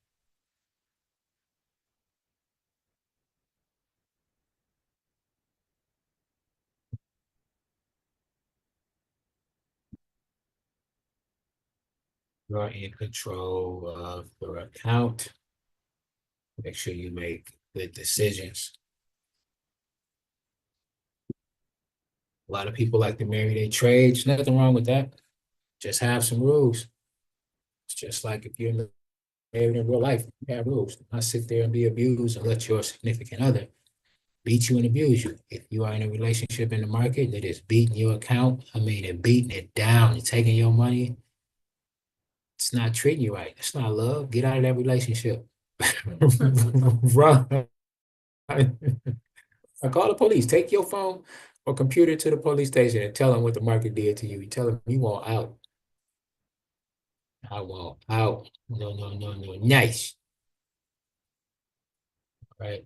You're in control of your account. Make sure you make good decisions. A lot of people like to marry their trades. Nothing wrong with that. Just have some rules. It's just like if you're married in real life, you have rules. Do not sit there and be abused and let your significant other beat you and abuse you. If you are in a relationship in the market that is beating your account, and beating it down and taking your money, it's not treating you right. It's not love. Get out of that relationship. Run. I call the police. Take your phone or computer to the police station and tell them what the market did to you. You tell them you want out. I want out. No, no, no, no. Nice. Right.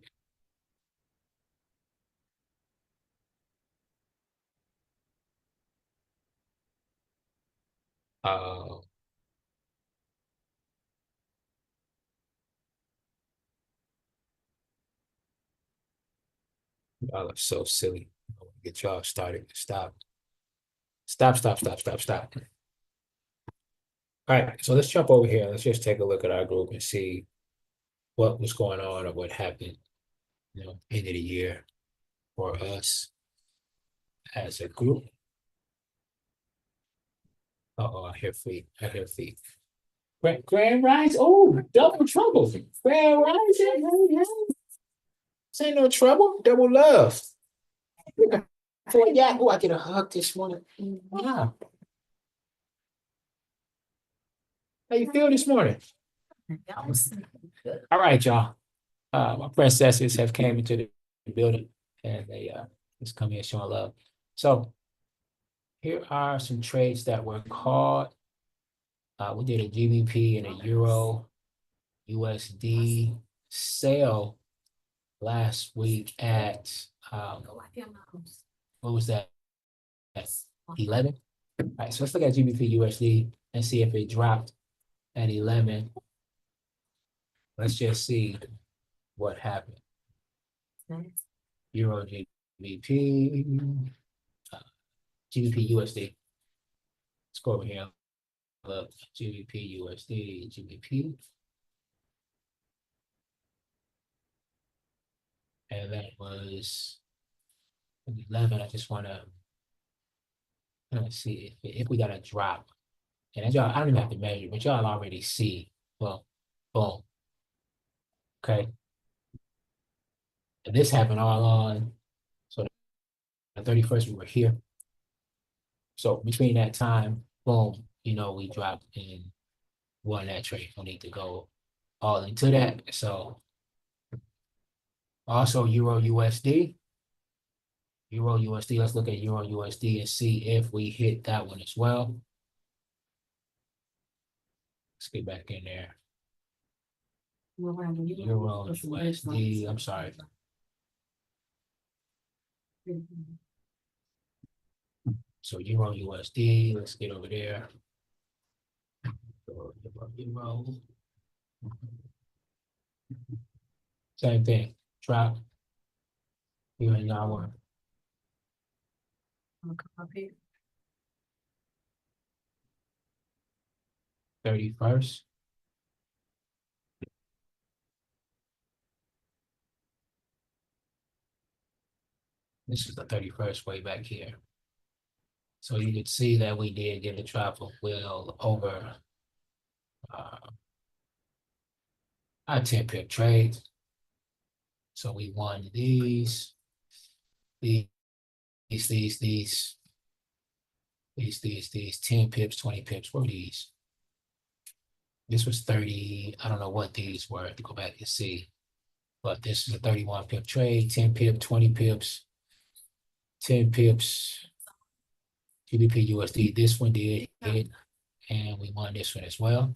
Uh, y'all are so silly. I want to get y'all started. Stop. Stop, stop, stop, stop, stop. All right, so let's jump over here. Let's just take a look at our group and see what was going on or what happened, end of the year for us as a group. Uh-oh, I hear feet. I hear feet. Grand Rise. Oh, double trouble. Grand Rise. This ain't no trouble. Double love. Yeah. Oh, I get a hug this morning. Wow. How you feel this morning? All right, y'all. My princesses have came into the building and they just come here showing love. So here are some trades that were called. We did a GBP and a Euro USD sale last week at what was that? 11. All right, so let's look at GBP USD and see if it dropped at 11. Let's just see what happened. Euro GBP, GBP USD. Let's go over here. Look, GBP USD, GBP. And that was 11. I just want to see if we got a drop. And as y'all, I don't even have to measure, but y'all already see. Well, boom. Okay. And this happened all on, so the 31st we were here. So between that time, boom, we dropped and won that trade. No need to go all into that. So also Euro USD. Euro USD, let's look at Euro USD and see if we hit that one as well. Let's get back in there. Euro USD, I'm sorry. So Euro USD, let's get over there. Euro. Same thing, drop. Here in our 31st. This is the 31st way back here. So you could see that we did get a drop of well over our 10 pip trades. So we won these 10 pips, 20 pips. What were these? This was 30. I don't know what these were. I have to go back and see. But this is a 31 pip trade, 10 pip, 20 pips, 10 pips, GBP USD. This one did hit, and we won this one as well.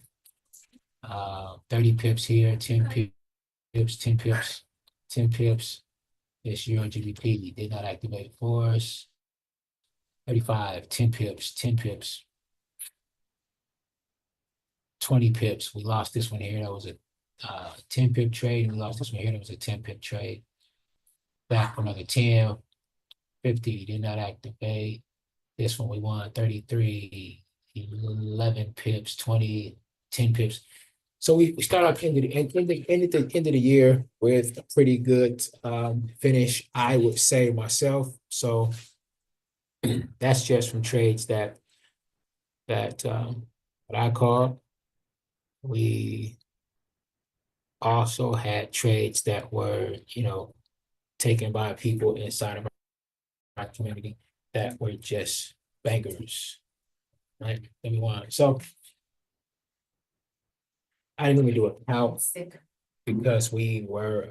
30 pips here, 10 pips, 10 pips, 10 pips. This Euro GBP did not activate for us. 35, 10 pips, 10 pips, 20 pips. We lost this one here. That was a 10 pip trade. And we lost this one here. That was a 10 pip trade. Back for another 10, 50, did not activate. This one we won 33, 11 pips, 20, 10 pips. So we start off end of the year with a pretty good finish, I would say myself. So that's just from trades that what I call. We also had trades that were, taken by people inside of our community that were just bangers, right? So I didn't really do a count because we were,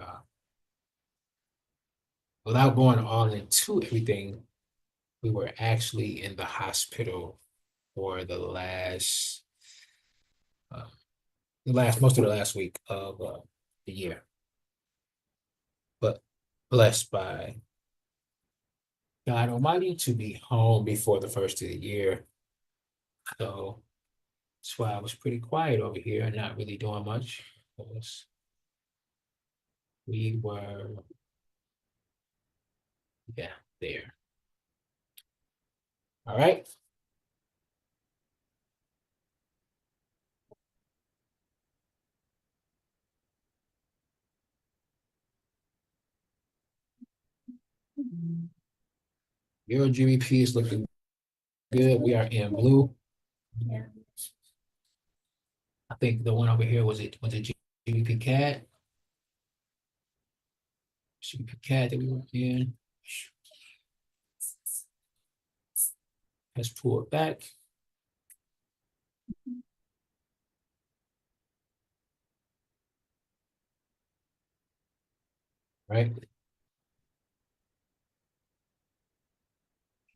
without going all into everything, we were actually in the hospital for most of the last week of the year. But blessed by God Almighty to be home before the first of the year. So that's why I was pretty quiet over here and not really doing much. Because we were, there. All right. Euro GBP is looking good. We are in blue. I think the one over here was it GBP CAD? GBP CAD that we were in. Let's pull it back. Right.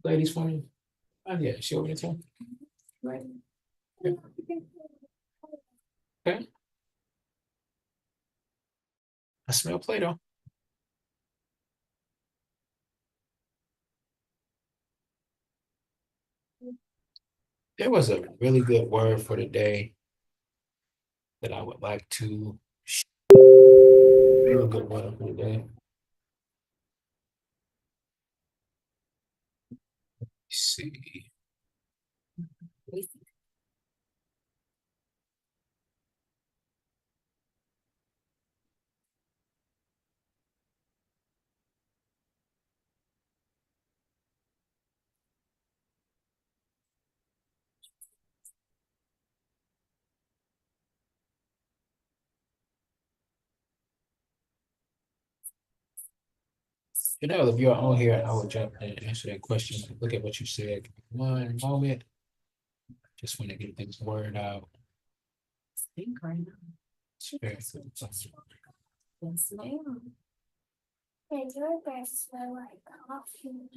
Ladies for me. Oh yeah, she over there too. Right. Okay. I smell Play-Doh. There was a really good word for the day that I would like to real good word for the day. Let's see. If you're on here, I will jump in and answer that question. Look at what you said. One moment. Just want to get this word out. Think right now. Sure. Yes, ma'am. Hey, your breath smell like coffee.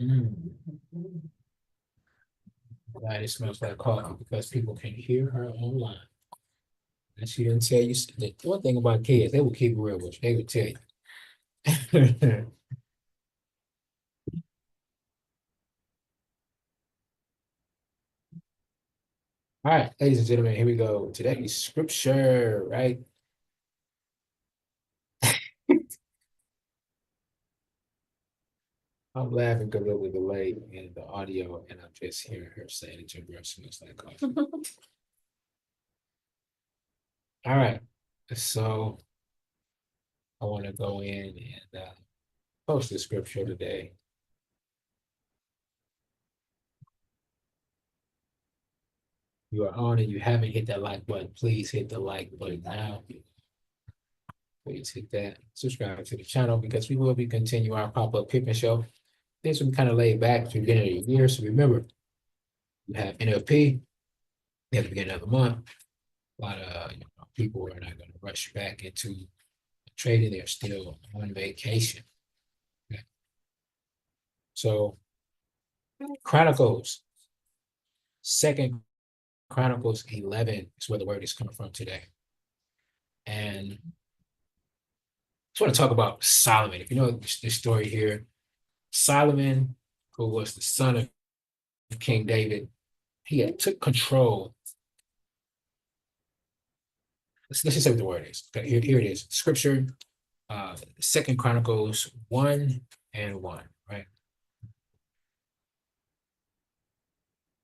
Why it smells like coffee? Because people can hear her online. And she didn't tell you. The one thing about kids, they will keep it real with you. They would tell you. All right, ladies and gentlemen, here we go. Today's scripture, right? I'm laughing because of the delay in the audio, and I'm just hearing her saying that your breath smells like coffee. All right, so I want to go in and post the scripture today. You are on and you haven't hit that like button, please hit the like button now. Please hit that. Subscribe to the channel because we will be continuing our pop-up Pippin show. This will be kind of laid back to the beginning of the year. So remember, you have NFP at the beginning of the month. A lot of people are not going to rush back into trading. They're still on vacation. Okay. So Chronicles, Second Chronicles 11 is where the word is coming from today. And I just want to talk about Solomon. If you know this story here, Solomon, who was the son of King David, he had took control. Let's just say what the word is. Okay, here it is. Scripture, Second Chronicles 1:1, right?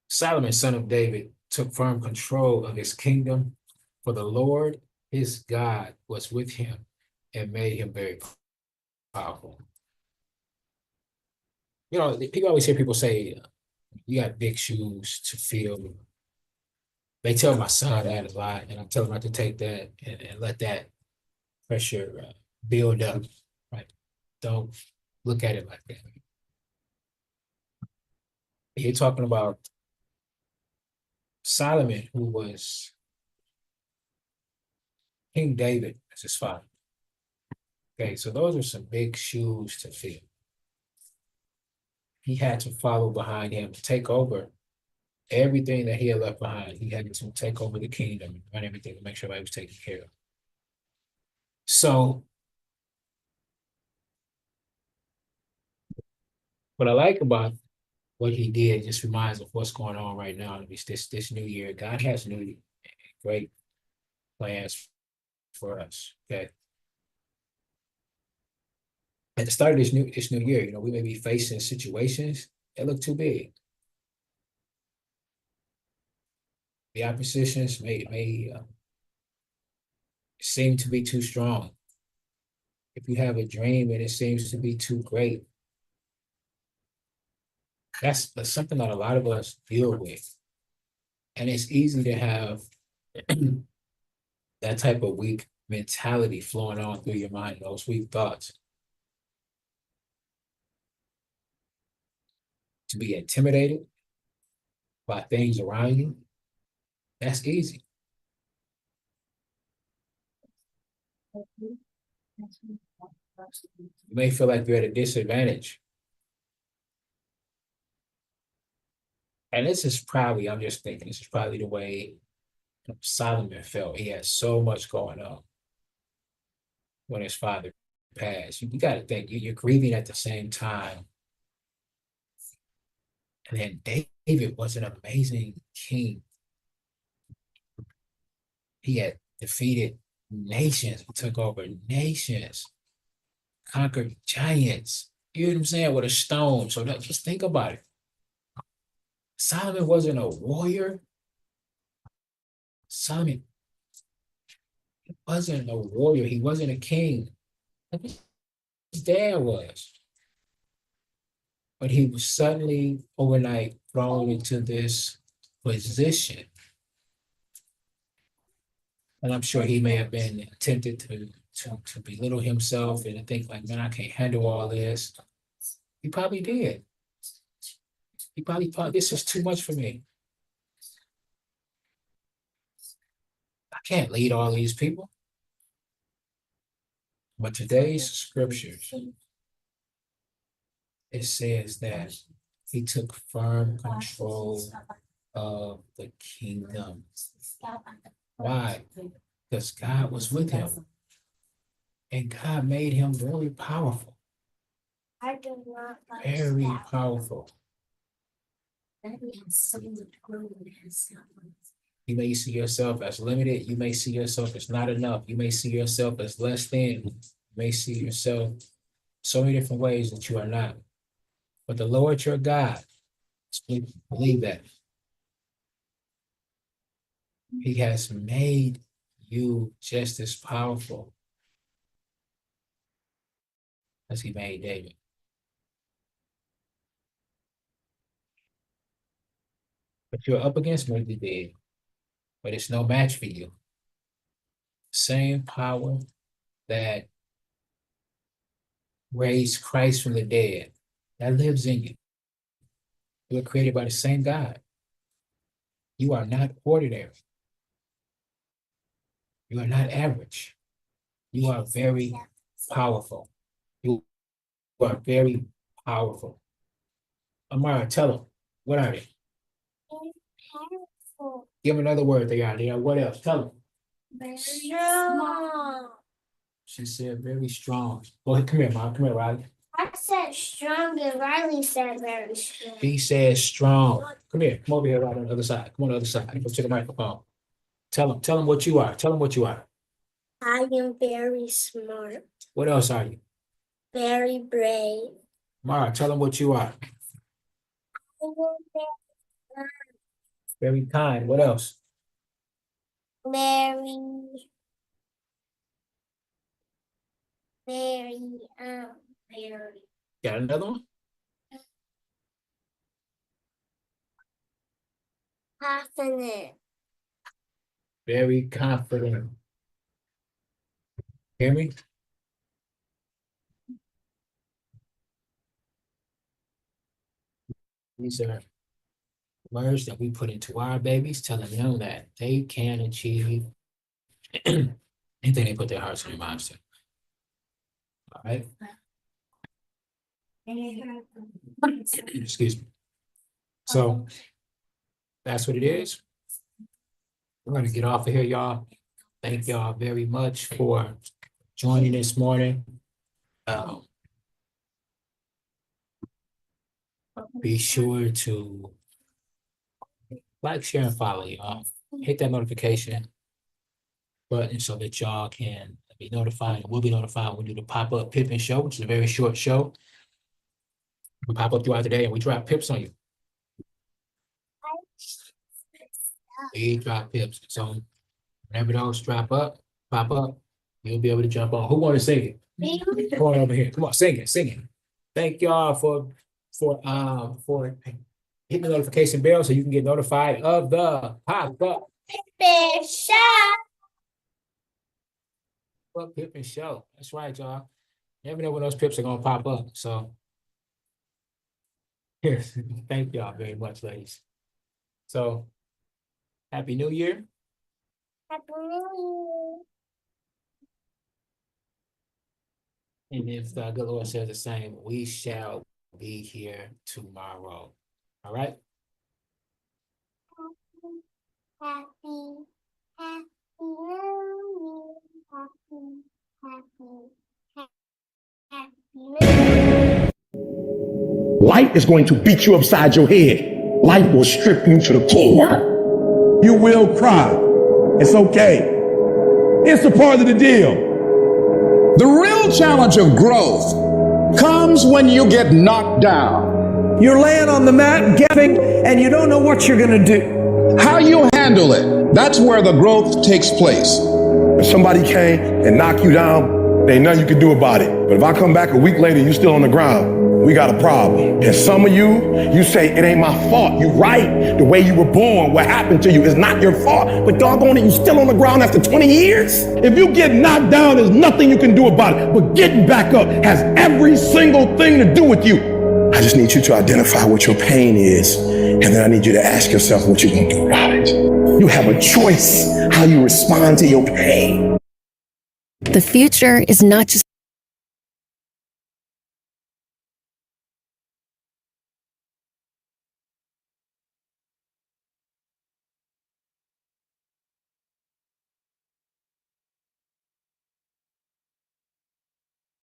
Solomon, son of David, took firm control of his kingdom, for the Lord his God was with him and made him very powerful. People always hear people say, you got big shoes to fill. They tell my son that a lot, and I'm telling him not to take that and let that pressure build up, right? Don't look at it like that. You're talking about Solomon, who was King David as his father. Okay, so those are some big shoes to fill. He had to follow behind him to take over everything that he had left behind. He had to take over the kingdom and run everything to make sure everybody was taken care of. So what I like about what he did just reminds of what's going on right now. This new year, God has new great plans for us. Okay. At the start of this new year, we may be facing situations that look too big. The oppositions may seem to be too strong. If you have a dream and it seems to be too great, that's something that a lot of us deal with. And it's easy to have that type of weak mentality flowing on through your mind, those weak thoughts. To be intimidated by things around you, that's easy. You may feel like you're at a disadvantage. And this is probably, I'm just thinking, this is probably the way Solomon felt. He had so much going on when his father passed. You got to think, you're grieving at the same time. And then David was an amazing king. He had defeated nations, took over nations, conquered giants. You know what I'm saying? With a stone. So just think about it. Solomon wasn't a warrior. Solomon wasn't a warrior. He wasn't a king. His dad was. But he was suddenly overnight thrown into this position. And I'm sure he may have been tempted to belittle himself and to think like, man, I can't handle all this. He probably did. He probably thought this is too much for me. I can't lead all these people. But today's scriptures, it says that he took firm control of the kingdom. Why? Because God was with him. And God made him very powerful. Very powerful. You may see yourself as limited. You may see yourself as not enough. You may see yourself as less than. You may see yourself so many different ways that you are not. But the Lord your God, believe that. He has made you just as powerful as he made David. But you're up against what he did, but it's no match for you. Same power that raised Christ from the dead, that lives in you. You were created by the same God. You are not ordinary. You are not average. You are very powerful. You are very powerful. Amara, tell them, what are they? Give them another word they are. They are what else? Tell them. Very strong. She said very strong. Go ahead, come here, Mom. Come here, Riley. I said strong and Riley said very strong. He says strong. Come here. Come over here, right on the other side. Come on the other side. Go to the microphone. Tell them what you are. Tell them what you are. I am very smart. What else are you? Very brave. Mara, tell them what you are. I am Very kind. What else? very Got another one? confident. Very confident. Hear me? These are words that we put into our babies, telling them that they can achieve anything they put their hearts and their minds to. All right? Excuse me. So that's what it is. We're going to get off of here, y'all. Thank y'all very much for joining this morning. Be sure to like, share, and follow, y'all. Hit that notification button so that y'all can be notified. We'll be notified when we do the pop-up pipping show, which is a very short show. We pop up throughout the day and we drop pips on you. We drop pips. So whenever those pop up, you'll be able to jump on. Who want to sing it? Come on over here. Come on, sing it. Thank y'all for hitting the notification bell so you can get notified of the pop-up pipping show. That's right, y'all. Never know when those pips are gonna pop up. So yes, thank y'all very much, ladies. So Happy New Year. Happy New And if the good Lord says the same, we shall be here tomorrow. All right? Happy New Year. Life is going to beat you upside your head. Life will strip you to the core. You will cry. It's okay. It's a part of the deal. The real challenge of growth comes when you get knocked down. You're laying on the mat, gasping, and you don't know what you're going to do. How you handle it, that's where the growth takes place. If somebody came and knocked you down, there ain't nothing you can do about it. But if I come back a week later and you still on the ground, we got a problem. And some of you say, it ain't my fault. You're right. The way you were born, what happened to you is not your fault. But doggone it, you still on the ground after 20 years? If you get knocked down, there's nothing you can do about it. But getting back up has every single thing to do with you. I just need you to identify what your pain is. And then I need you to ask yourself what you're going to do about it. You have a choice how you respond to your pain. The future is not just